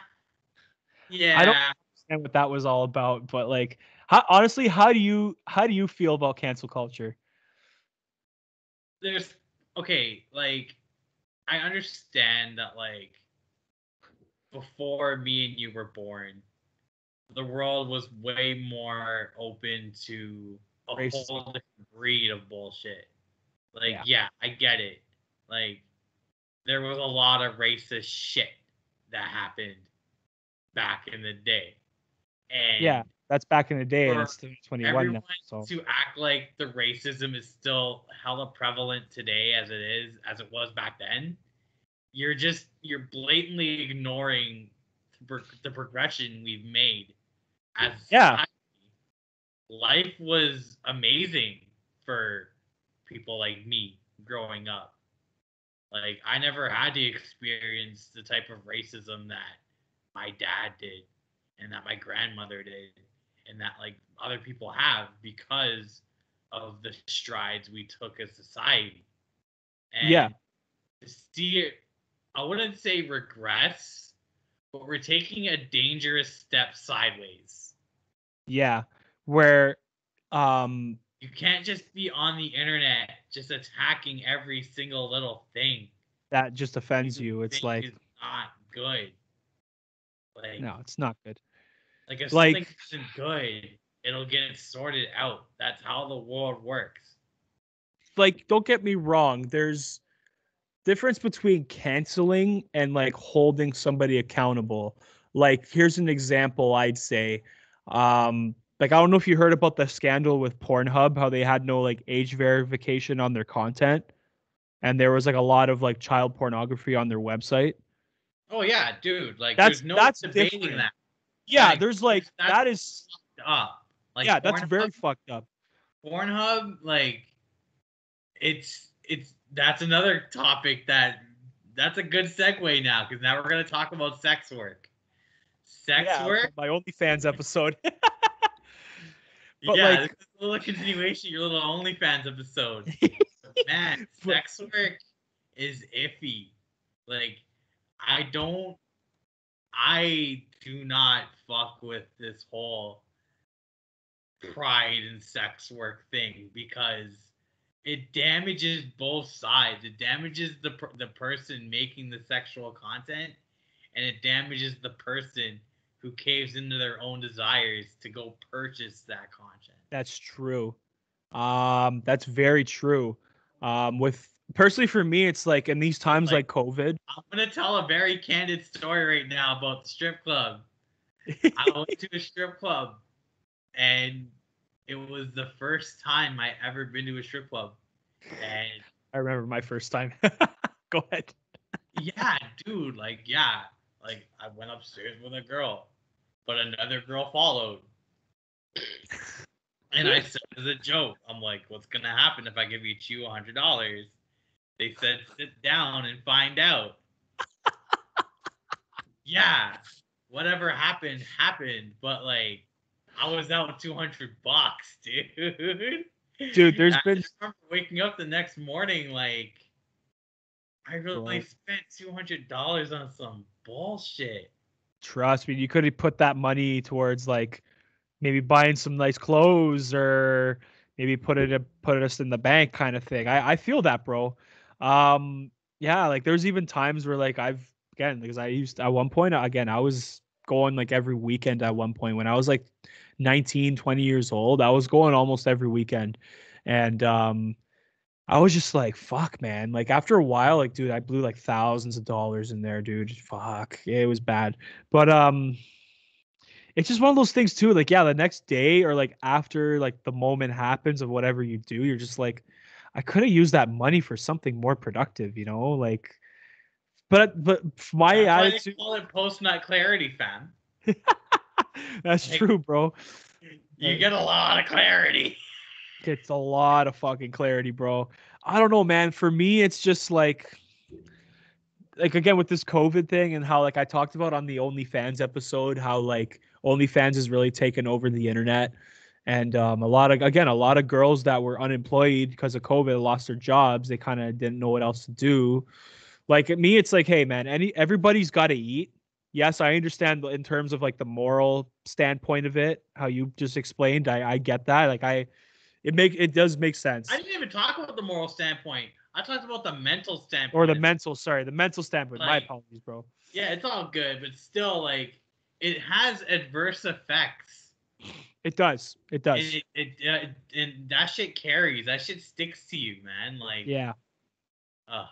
Speaker 1: I don't
Speaker 2: yeah.
Speaker 1: understand what that was all about, but like, honestly, how do you feel about cancel culture?
Speaker 2: There's okay, like I understand that like before me and you were born, the world was way more open to a
Speaker 1: Racism.
Speaker 2: whole different breed of bullshit. Like,
Speaker 1: Yeah.
Speaker 2: yeah, I get it. Like, there was a lot of racist shit that happened back in the day.
Speaker 1: Yeah,
Speaker 2: And
Speaker 1: that's back in the day, and
Speaker 2: for
Speaker 1: it's 2021
Speaker 2: everyone
Speaker 1: now. So
Speaker 2: to act like the racism is still hella prevalent today as it was back then, you're blatantly ignoring the progression we've made as a
Speaker 1: yeah,
Speaker 2: society. Life was amazing for people like me growing up. Like I never had to experience the type of racism that my dad did and that my grandmother did and that like other people have because of the strides we took as society.
Speaker 1: yeah,
Speaker 2: And to see it, I wouldn't say regress, but we're taking a dangerous step sideways.
Speaker 1: yeah. Where um
Speaker 2: You can't just be on the internet just attacking every single little thing
Speaker 1: that just offends
Speaker 2: you
Speaker 1: you. It's
Speaker 2: think
Speaker 1: like
Speaker 2: is not good. Like,
Speaker 1: No, it's not good.
Speaker 2: like if
Speaker 1: Like,
Speaker 2: something isn't good, it'll get sorted out. That's how the world works.
Speaker 1: don't get me wrong. There's difference between canceling and like holding somebody accountable. Like, here's an example I'd say. Like, I don't know if you heard about the scandal with Pornhub, how they had no like age verification on their content, and there was like a lot of like child pornography on their website.
Speaker 2: Oh yeah, dude. Like,
Speaker 1: That's
Speaker 2: there's no
Speaker 1: that's
Speaker 2: debating
Speaker 1: different.
Speaker 2: that.
Speaker 1: Yeah, there's like
Speaker 2: That's
Speaker 1: that is
Speaker 2: fucked up. Like
Speaker 1: yeah, that's very fucked up.
Speaker 2: Pornhub, like it's that's another topic that's a good segue now because now we're gonna talk about sex work. Sex
Speaker 1: Yeah,
Speaker 2: work,
Speaker 1: my OnlyFans episode. But
Speaker 2: yeah, this
Speaker 1: like,
Speaker 2: is a little continuation of your little OnlyFans episode. Man,
Speaker 1: but,
Speaker 2: sex work is iffy. Like, I don't, I do not fuck with this whole pride in sex work thing because it damages both sides. It damages the person making the sexual content, and it damages the person who caves into their own desires to go purchase that content.
Speaker 1: that's true. That's very true. With personally for me, it's like in these times
Speaker 2: Like,
Speaker 1: like COVID.
Speaker 2: I'm gonna tell a very candid story right now about the strip club. I went to a strip club, and it was the first time I ever been to a strip club. And
Speaker 1: I remember my first time. Go ahead.
Speaker 2: yeah, dude, like I went upstairs with a girl, but another girl followed. And I said as a joke, I'm like, what's gonna happen if I give you $100? They said, sit down and find out. Yeah, whatever happened, happened. But like, I was out $200, dude.
Speaker 1: Dude, there's
Speaker 2: I
Speaker 1: been
Speaker 2: just remember waking up the next morning, like, I really
Speaker 1: bro,
Speaker 2: spent $200 on some bullshit.
Speaker 1: trust me, you could have put that money towards like maybe buying some nice clothes or maybe put us in the bank kind of thing. I feel that, bro. Yeah, like there's even times where like I've again because I used at one point again I was going like every weekend at one point when I was like 19, 20 years old. I was going almost every weekend. And I was just like, fuck, man. Like after a while, like, dude, I blew like thousands of dollars in there, dude. Fuck. It was bad. But it's just one of those things too. Like, yeah, the next day or like after like the moment happens of whatever you do, you're just like, I could have used that money for something more productive, you know? Like, but my
Speaker 2: That's why they
Speaker 1: attitude,
Speaker 2: call it post-nut clarity, fam.
Speaker 1: that's
Speaker 2: Like,
Speaker 1: true, bro.
Speaker 2: you get a lot of clarity.
Speaker 1: It's a lot of fucking clarity, bro. I don't know, man. For me, it's just like again with this COVID thing and how like I talked about on the OnlyFans episode, how like OnlyFans has really taken over the internet. And a lot of girls that were unemployed because of COVID lost their jobs. They kind of didn't know what else to do. Like at me, it's like, hey man, everybody's got to eat. Yes, I understand in terms of like the moral standpoint of it, how you just explained. I get that. Like it does make
Speaker 2: I
Speaker 1: sense.
Speaker 2: didn't even talk about the moral standpoint. I talked about the mental
Speaker 1: Or
Speaker 2: standpoint.
Speaker 1: the mental, sorry, the mental standpoint. My
Speaker 2: Like,
Speaker 1: apologies, bro.
Speaker 2: yeah, it's all good, but still, like, it has adverse effects.
Speaker 1: It does. It does.
Speaker 2: And that shit carries. That shit sticks to you, man. Like,
Speaker 1: Yeah.
Speaker 2: uh,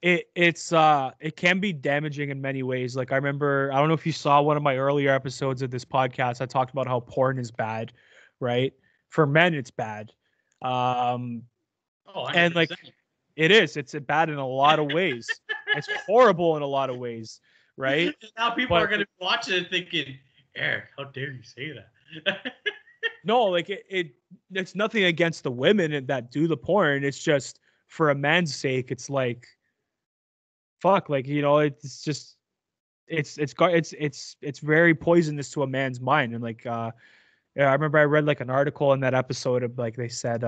Speaker 1: It can be damaging in many ways. Like I remember, I don't know if you saw one of my earlier episodes of this podcast. I talked about how porn is bad, right? For men, it's bad. Um,
Speaker 2: oh,
Speaker 1: and like
Speaker 2: 100%.
Speaker 1: it is. It's bad in a lot of ways. It's horrible in a lot of ways, right?
Speaker 2: Now people are
Speaker 1: But
Speaker 2: gonna be watching it thinking, Eric, how dare you say that?
Speaker 1: no, like it's nothing against the women that do the porn. It's just for a man's sake. It's like fuck, like it's just it's very poisonous to a man's mind. And like yeah, I remember I read like an article in that episode of like they said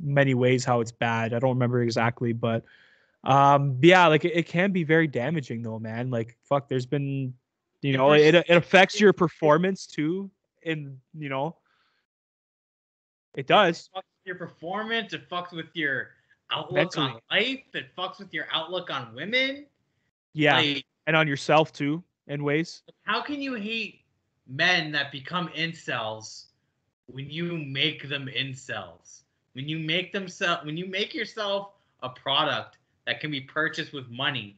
Speaker 1: many ways how it's bad. I don't remember exactly, but yeah, like it can be very damaging though, man. Like fuck, there's been it affects your performance too. And it
Speaker 2: It
Speaker 1: does
Speaker 2: fucks with your performance. It fucks with your outlook on
Speaker 1: mentally.
Speaker 2: life. It fucks with your outlook on women.
Speaker 1: Yeah.
Speaker 2: Like,
Speaker 1: And on yourself too. in ways.
Speaker 2: How can you hate men that become incels when you make them incels? When you make yourself a product that can be purchased with money,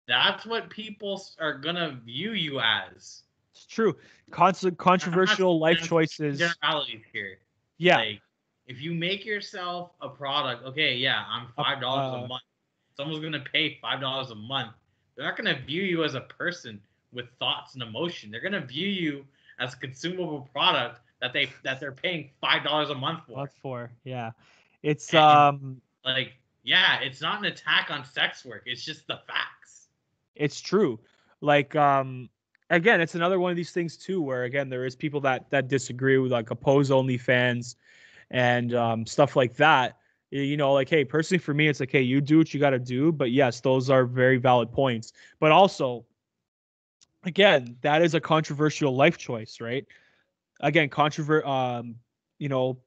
Speaker 2: that's what people are gonna view you as.
Speaker 1: It's true. Controversial life choices.
Speaker 2: Generalities here.
Speaker 1: Yeah.
Speaker 2: Like, if you make yourself a product, okay, yeah, I'm $5 a month. Someone's gonna pay $5 a month. They're not gonna view you as a person with thoughts and emotion. They're gonna view you as a consumable product that they're paying $5 a month for.
Speaker 1: Yeah. It's
Speaker 2: like, yeah, it's not an attack on sex work. It's just the facts.
Speaker 1: It's true. Like again, it's another one of these things too where again there is people that disagree with like oppose OnlyFans and stuff like that. You know, like hey, personally for me it's like hey, you do what you got to do, but yes, those are very valid points. But also again, that is a controversial life choice, right? Again, you know,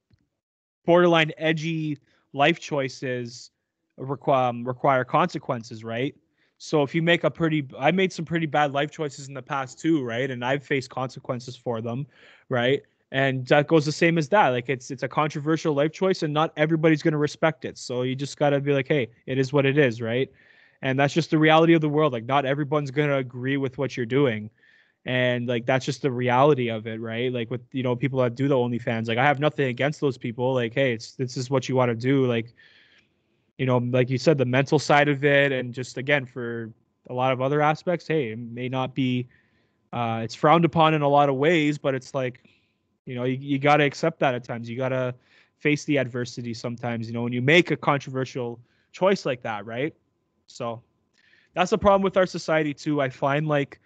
Speaker 1: borderline edgy life choices require consequences, right? So if you make I made some pretty bad life choices in the past too, right? And I've faced consequences for them, right? And that goes the same as that. Like it's a controversial life choice, and not everybody's gonna respect it. So you just gotta be like, hey, it is what it is, right? And that's just the reality of the world. Like not everyone's gonna agree with what you're doing, and like that's just the reality of it, right? Like with people that do the OnlyFans, like I have nothing against those people. Like hey, this is what you want to do, like like you said, the mental side of it, and just again for a lot of other aspects, hey, it may not be it's frowned upon in a lot of ways, but it's like you got to accept that at times. You got to face the adversity sometimes, when you make a controversial choice like that, right? So that's the problem with our society too. I find like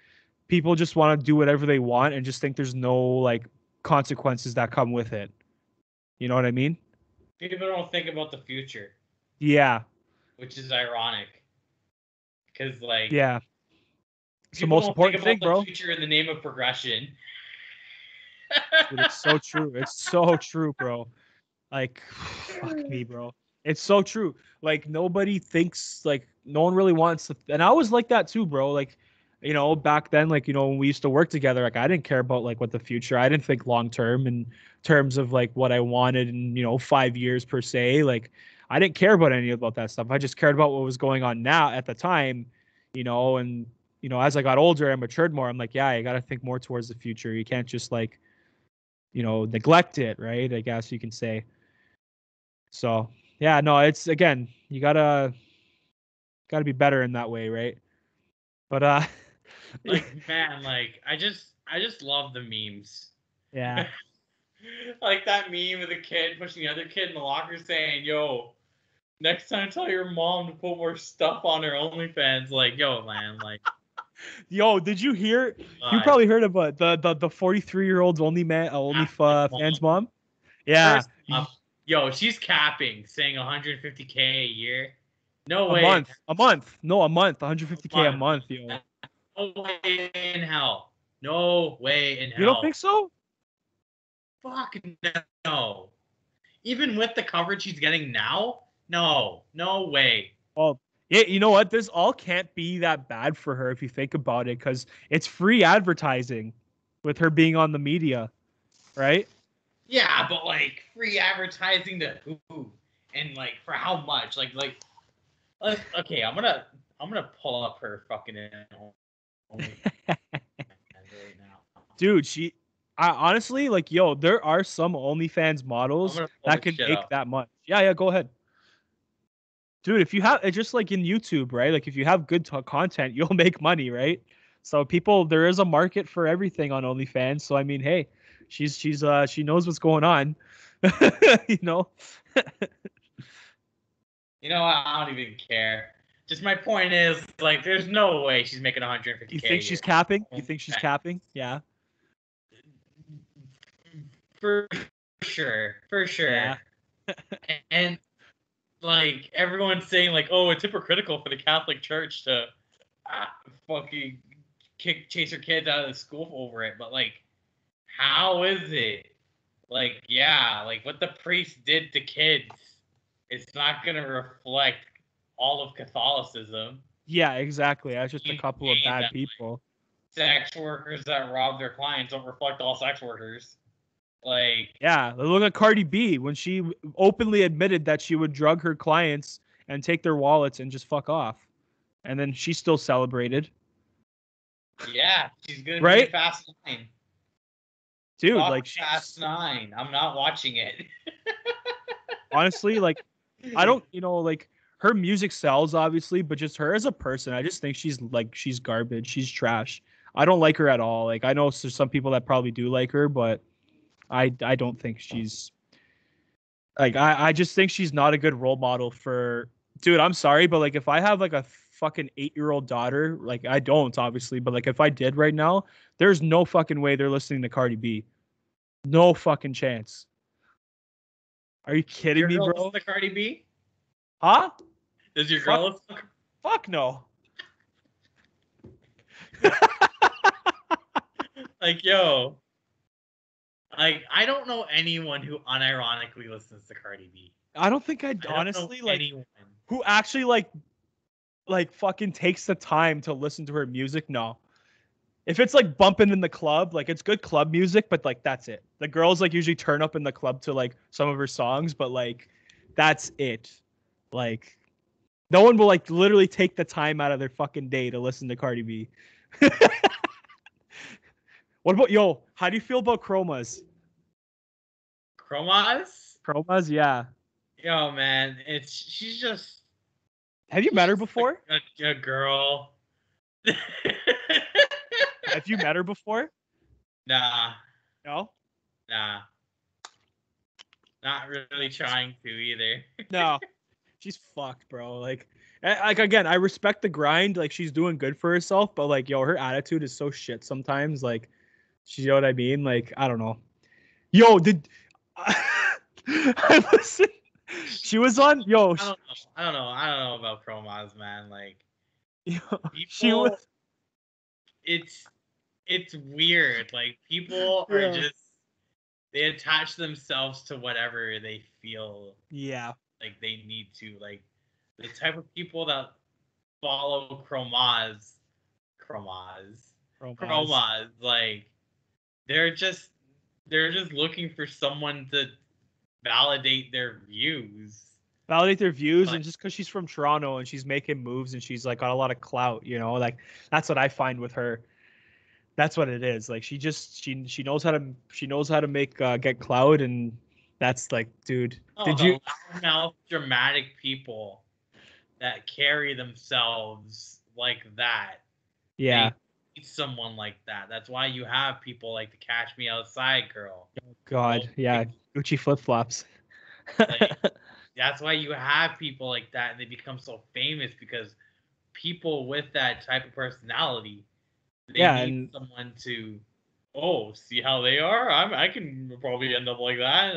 Speaker 1: people just want to do whatever they want and just think there's no like consequences that come with it. You know what I mean?
Speaker 2: People don't think about the future.
Speaker 1: Yeah.
Speaker 2: Which is ironic. Because like
Speaker 1: yeah. It's the
Speaker 2: people
Speaker 1: most
Speaker 2: don't
Speaker 1: important
Speaker 2: think
Speaker 1: thing,
Speaker 2: about
Speaker 1: bro.
Speaker 2: the future in the name of progression.
Speaker 1: Dude, it's so true. It's so true, bro. Like fuck me, bro. It's so true. Like nobody thinks like no one really wants to and I was like that too, bro. Like back then, like, when we used to work together, like I didn't care about like what the future. I didn't think long term in terms of like what I wanted in, 5 years per se. Like I didn't care about any about that stuff. I just cared about what was going on now at the time, and as I got older and matured more, I'm like, yeah, I gotta think more towards the future. You can't just like, neglect it, right? I guess you can say. So yeah, no, it's again, you gotta be better in that way, right? But
Speaker 2: like man, like I just love the memes.
Speaker 1: yeah.
Speaker 2: Like that meme of the kid pushing the other kid in the locker saying, "Yo, next time tell your mom to put more stuff on her OnlyFans." Like, yo, man, like.
Speaker 1: Yo, did you hear? You probably heard about the 43-year-old fans mom. Yeah.
Speaker 2: First off, yo, she's capping, saying 150K a year. No
Speaker 1: a
Speaker 2: way.
Speaker 1: Month. A month. No, a month. 150K a month, yo.
Speaker 2: No way in hell. No way in hell.
Speaker 1: You don't think so?
Speaker 2: Fuck no. Even with the coverage she's getting now, no way.
Speaker 1: Well, yeah, you know what? This all can't be that bad for her if you think about it, because it's free advertising with her being on the media, right?
Speaker 2: Yeah, but like free advertising to who and like for how much? Like okay, I'm gonna pull up her fucking right now.
Speaker 1: Dude, I honestly like, yo, there are some OnlyFans models that can make that much. Yeah, go ahead. Dude, if you have it's just like in YouTube, right? Like if you have good content, you'll make money, right? So there is a market for everything on OnlyFans. So I mean, hey, she knows what's going on. you know.
Speaker 2: I don't even care. Just my point is, like, there's no way she's making 150K.
Speaker 1: You think she's capping? You think she's capping? Yeah.
Speaker 2: For sure.
Speaker 1: Yeah.
Speaker 2: And like everyone's saying, like, oh, it's hypocritical for the Catholic Church to fucking chase her kids out of the school over it. But like, how is it? Like, yeah, like what the priest did to kids, it's not gonna reflect all of Catholicism.
Speaker 1: Yeah, exactly. That's just a couple of bad people.
Speaker 2: sex workers that rob their clients don't reflect all sex workers. Like,
Speaker 1: Yeah, look at Cardi B when she openly admitted that she would drug her clients and take their wallets and just fuck off. And then she still celebrated.
Speaker 2: yeah, she's gonna be
Speaker 1: Right?
Speaker 2: in Fast 9.
Speaker 1: Dude,
Speaker 2: Fuck
Speaker 1: like
Speaker 2: Fast 9. I'm not watching it.
Speaker 1: honestly, like I don't, like her music sells obviously, but just her as a person, I just think she's garbage. She's trash. I don't like her at all. Like I know there's some people that probably do like her, but I don't think she's like I just think she's not a good role model for dude, I'm sorry, but like if I have like a fucking 8-year-old daughter, like I don't obviously, but like if I did right now, there's no fucking way they're listening to Cardi B. No fucking chance. Are you kidding
Speaker 2: Your
Speaker 1: me,
Speaker 2: girl
Speaker 1: bro?
Speaker 2: listen to Cardi B?
Speaker 1: Huh?
Speaker 2: Does your girl listen to
Speaker 1: Fuck no.
Speaker 2: like, yo, like I don't know anyone who unironically listens to Cardi B.
Speaker 1: I don't think I'd
Speaker 2: I don't
Speaker 1: honestly
Speaker 2: know
Speaker 1: like
Speaker 2: anyone.
Speaker 1: who actually like fucking takes the time to listen to her music. No. If it's like bumping in the club, like it's good club music, but like that's it. The girls like usually turn up in the club to like some of her songs, but like that's it. Like no one will like literally take the time out of their fucking day to listen to Cardi B. What about how do you feel about Chromas?
Speaker 2: Chromas?
Speaker 1: Chromas, yeah.
Speaker 2: Yo, man, she's just
Speaker 1: Have you met her before?
Speaker 2: a girl.
Speaker 1: Have you met her before?
Speaker 2: Nah,
Speaker 1: No.
Speaker 2: nah. Not really trying to either.
Speaker 1: No. She's fucked, bro. Like again, I respect the grind. Like she's doing good for herself, but like her attitude is so shit sometimes. Like, you know what I mean? Like I don't know. Did I listen? She was on.
Speaker 2: I don't know about Chromas, man. Like
Speaker 1: She was.
Speaker 2: people, it's weird. Like people are just they attach themselves to whatever they feel.
Speaker 1: Yeah.
Speaker 2: Like they need to. Like the type of people that follow Chromas, like they're just looking for someone to validate their views.
Speaker 1: Validate their views, and just because she's from Toronto and she's making moves and she's like got a lot of clout, like that's what I find with her. That's what it is. Like she knows how to make get clout, and that's like, dude. Did you
Speaker 2: loudmouth dramatic people that carry themselves like that?
Speaker 1: Yeah.
Speaker 2: They need someone like that. That's why you have people like the Catch Me Outside girl.
Speaker 1: Oh, God, yeah, Gucci flip flops.
Speaker 2: Like, that's why you have people like that, and they become so famous because people with that type of personality, they need someone to, see how they are. I can probably end up like that.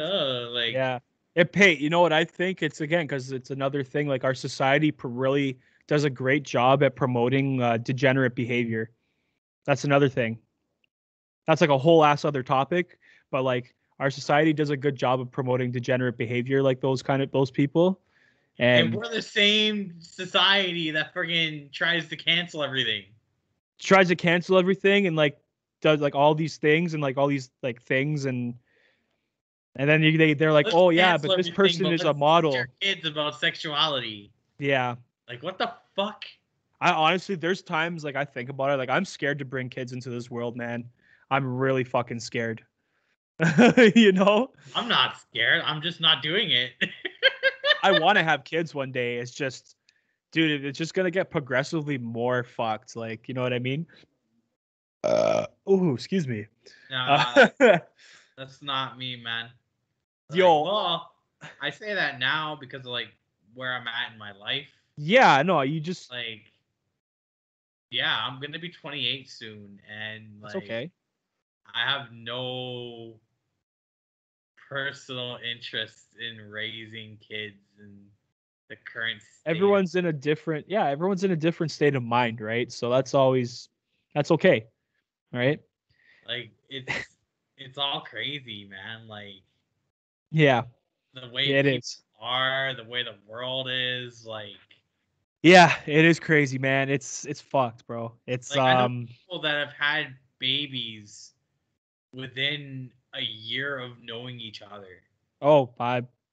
Speaker 1: Yeah, you know what I think? It's again because it's another thing. Like our society really does a great job at promoting degenerate behavior. That's another thing. That's like a whole ass other topic, but like our society does a good job of promoting degenerate behavior, like those people.
Speaker 2: And we're the same society that friggin' tries to cancel everything.
Speaker 1: Tries to cancel everything and like does like all these things and like all these like things and then they're like, oh yeah, but this person is a model.
Speaker 2: Teach your kids about sexuality.
Speaker 1: Yeah.
Speaker 2: Like what the fuck?
Speaker 1: I honestly, there's times like I think about it, like I'm scared to bring kids into this world, man. I'm really fucking scared. You know?
Speaker 2: I'm not scared. I'm just not doing it.
Speaker 1: I want to have kids one day. It's just, dude, it's just gonna get progressively more fucked. Like, you know what I mean? Oh, excuse me.
Speaker 2: Nah, that's not me, man. Like, well, I say that now because of like where I'm at in my life.
Speaker 1: Yeah, no, you just
Speaker 2: like, yeah, I'm gonna be 28 soon, and like,
Speaker 1: that's okay.
Speaker 2: I have no personal interest in raising kids in the current state.
Speaker 1: Everyone's in a different state of mind, right? So that's okay. Right?
Speaker 2: Like it's all crazy, man. Like
Speaker 1: yeah.
Speaker 2: The way
Speaker 1: it
Speaker 2: people
Speaker 1: is.
Speaker 2: are, the way the world is, like
Speaker 1: Yeah, it is crazy, man. It's fucked, bro. It's
Speaker 2: Like I know people that have had babies within a year of knowing each other.
Speaker 1: oh,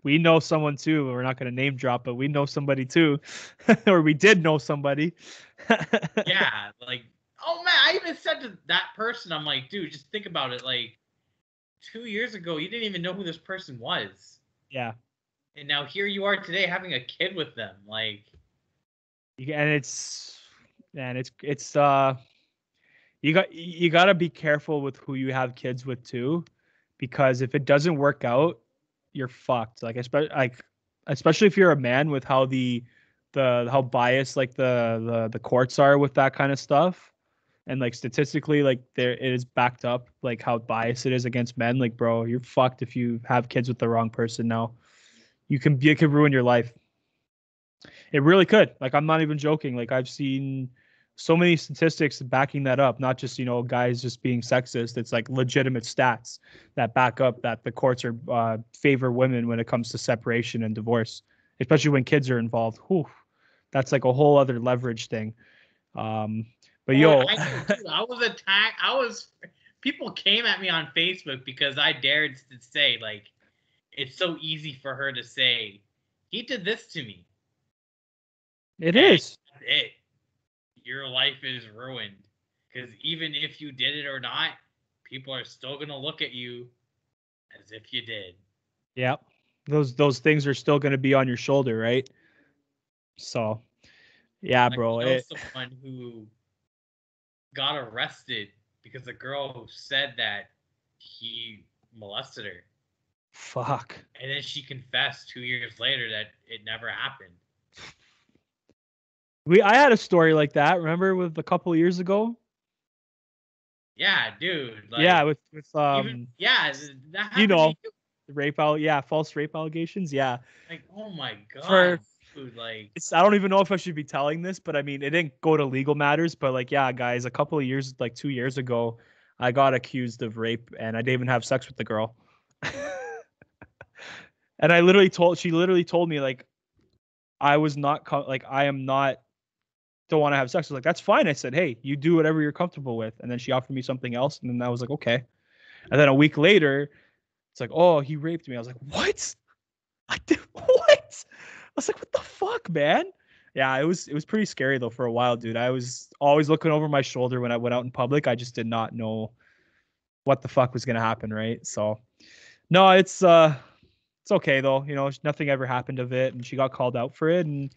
Speaker 1: we know someone too. We're not going to name drop, but we know somebody too, or we did know somebody.
Speaker 2: Yeah, like, oh man, I even said to that person, I'm like, dude, just think about it. Like 2 years ago, you didn't even know who this person was,
Speaker 1: Yeah,
Speaker 2: and now here you are today having a kid with them. Like,
Speaker 1: and it's man, it's you got to be careful with who you have kids with too, because if it doesn't work out, you're fucked. Especially if you're a man, with how the how biased like the courts are with that kind of stuff, and like statistically, like there it is backed up, like how biased it is against men. Like, bro, you're fucked if you have kids with the wrong person. Now you could ruin your life. It really could. Like, I'm not even joking. Like, I've seen so many statistics backing that up, not just, guys just being sexist. It's like legitimate stats that back up that the courts are favor women when it comes to separation and divorce, especially when kids are involved. Whew, that's like a whole other leverage thing. Um, but
Speaker 2: oh,
Speaker 1: yo,
Speaker 2: I know, dude. I was attacked. People came at me on Facebook because I dared to say, like, it's so easy for her to say, he did this to me.
Speaker 1: it
Speaker 2: And
Speaker 1: is.
Speaker 2: that's it. Your life is ruined. Because even if you did it or not, people are still going to look at you as if you did.
Speaker 1: Yeah. Those things are still going to be on your shoulder, right? So, yeah,
Speaker 2: Like,
Speaker 1: bro.
Speaker 2: I know someone who got arrested because the girl said that he molested her.
Speaker 1: Fuck.
Speaker 2: And then she confessed 2 years later that it never happened.
Speaker 1: I had a story like that, remember, with a couple of years ago?
Speaker 2: Yeah, dude.
Speaker 1: Yeah,
Speaker 2: Like,
Speaker 1: with
Speaker 2: even, yeah, that
Speaker 1: you
Speaker 2: happened to
Speaker 1: know,
Speaker 2: you.
Speaker 1: false rape allegations. Yeah.
Speaker 2: Like, oh my
Speaker 1: For
Speaker 2: God, dude. Like,
Speaker 1: I don't even know if I should be telling this, but I mean, it didn't go to legal matters, but like, yeah, guys, a couple of years, like 2 years ago, I got accused of rape and I didn't even have sex with the girl. And she literally told me, like, I was not, like, I am not, don't want to have sex. I was like, that's fine. I said, hey, you do whatever you're comfortable with. And then she offered me something else. And then I was like, okay. And then a week later, it's like, oh, he raped me. I was like, what? I did what? I was like, what the fuck, man? Yeah, it was pretty scary though for a while, dude. I was always looking over my shoulder when I went out in public. I just did not know what the fuck was gonna happen, right? So no, it's okay though. Nothing ever happened of it, and she got called out for it, and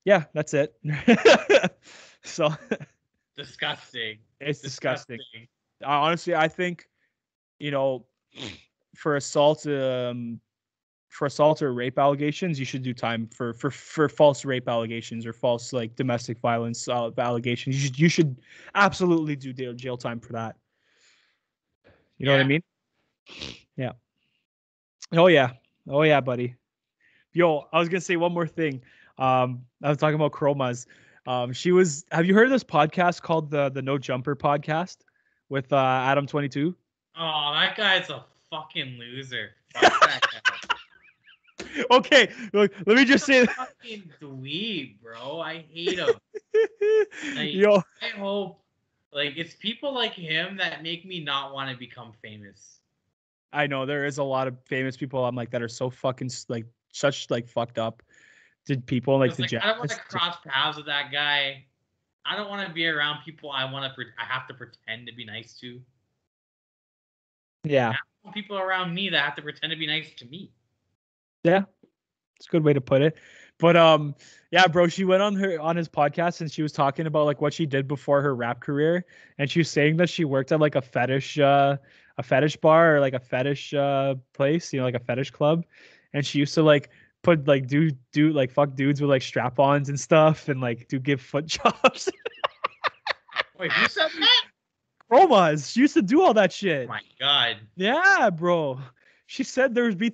Speaker 1: yeah, that's it. So
Speaker 2: disgusting.
Speaker 1: it's disgusting.
Speaker 2: Disgusting.
Speaker 1: Honestly, I think, you know, for assault, or rape allegations, you should do time for false rape allegations or false like domestic violence allegations. You should absolutely do jail time for that. You know what I
Speaker 2: Yeah.
Speaker 1: mean? Yeah. Oh yeah. Oh yeah, buddy. Yo, I was gonna say one more thing. I was talking about chromas. She was. Have you heard of this podcast called the No Jumper podcast with Adam 22?
Speaker 2: Oh, that guy's a fucking loser. Fuck that guy.
Speaker 1: Okay, look, let me just say.
Speaker 2: Fucking dweeb, bro. I hate him. Like,
Speaker 1: Yo,
Speaker 2: I hope, like, it's people like him that make me not want to become famous.
Speaker 1: I know there is a lot of famous people I'm like that are so fucking like such like fucked up. Did people like
Speaker 2: It's
Speaker 1: the
Speaker 2: like, I don't want to cross paths with that guy. I don't want to be around people I have to pretend to be nice to.
Speaker 1: Yeah.
Speaker 2: I don't want people around me that have to pretend to be nice to me.
Speaker 1: Yeah. It's a good way to put it. But yeah, bro, she went on his podcast and she was talking about like what she did before her rap career, and she was saying that she worked at like a fetish bar or like a fetish place, like a fetish club, and she used to like put like do like fuck dudes with like strap-ons and stuff and like give foot jobs.
Speaker 2: Wait, who said that?
Speaker 1: Romas. She used to do all that shit.
Speaker 2: Oh my God.
Speaker 1: Yeah, bro. She said there would be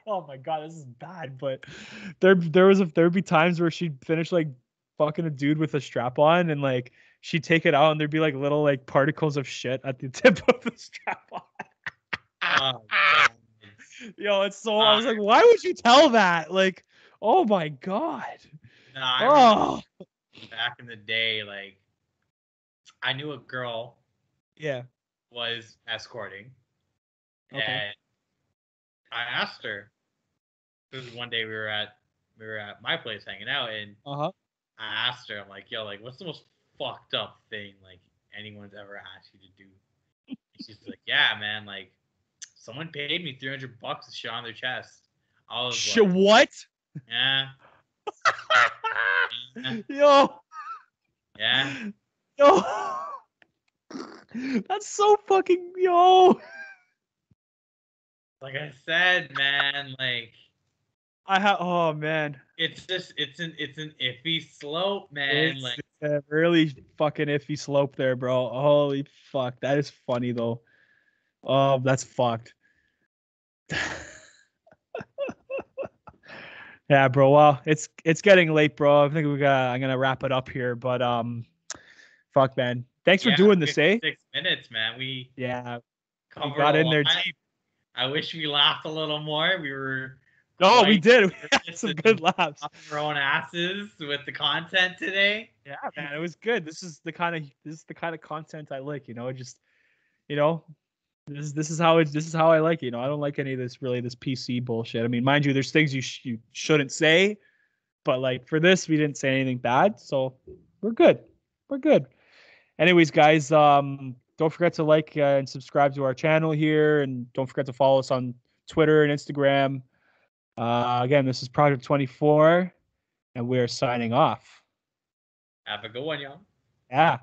Speaker 1: oh my god, this is bad, but there'd be times where she'd finish like fucking a dude with a strap on, and like she'd take it out and there'd be like little like particles of shit at the tip of the strap on.
Speaker 2: Oh, God.
Speaker 1: Yo, it's so I was like, why would you tell that? Like, Oh my god.
Speaker 2: No, I remember
Speaker 1: Oh.
Speaker 2: back in the day, like I knew a girl
Speaker 1: Yeah.
Speaker 2: was escorting,
Speaker 1: Okay.
Speaker 2: and I asked her because one day we were at my place hanging out, and
Speaker 1: Uh-huh.
Speaker 2: I asked her, I'm like, yo, like, what's the most fucked up thing like anyone's ever asked you to do? And she's like, yeah, man, like someone paid me $300 to shit on their chest. I was like,
Speaker 1: What?
Speaker 2: yeah, yeah,
Speaker 1: Yo.
Speaker 2: yeah.
Speaker 1: Yo. That's so fucking yo.
Speaker 2: Like I said, man, like
Speaker 1: Oh man.
Speaker 2: it's just it's an iffy slope, man.
Speaker 1: It's,
Speaker 2: Like
Speaker 1: it's a really fucking iffy slope there, bro. Holy fuck. That is funny though. Oh, that's fucked. Yeah, bro. Well, it's getting late, bro. I think I'm gonna wrap it up here. But fuck, man. Thanks for
Speaker 2: yeah,
Speaker 1: doing this, eh?
Speaker 2: 56 minutes, man. We
Speaker 1: Yeah, we
Speaker 2: covered
Speaker 1: got
Speaker 2: a
Speaker 1: in
Speaker 2: lot.
Speaker 1: there deep.
Speaker 2: I wish we laughed a little more. We were
Speaker 1: No, we
Speaker 2: quite
Speaker 1: did. We had
Speaker 2: nervous
Speaker 1: some
Speaker 2: and
Speaker 1: good laughs.
Speaker 2: up our own asses with the content today.
Speaker 1: Yeah, man, it was good. This is the kind of content I like. Just you know, this is how I like it. I don't like any of this this PC bullshit. I mean, mind you, there's things you shouldn't say, but like for this, we didn't say anything bad, so we're good. We're good. Anyways, guys, don't forget to like and subscribe to our channel here, and don't forget to follow us on Twitter and Instagram. Again, this is Project 24, and we are signing off.
Speaker 2: Have a good one, y'all.
Speaker 1: Yeah.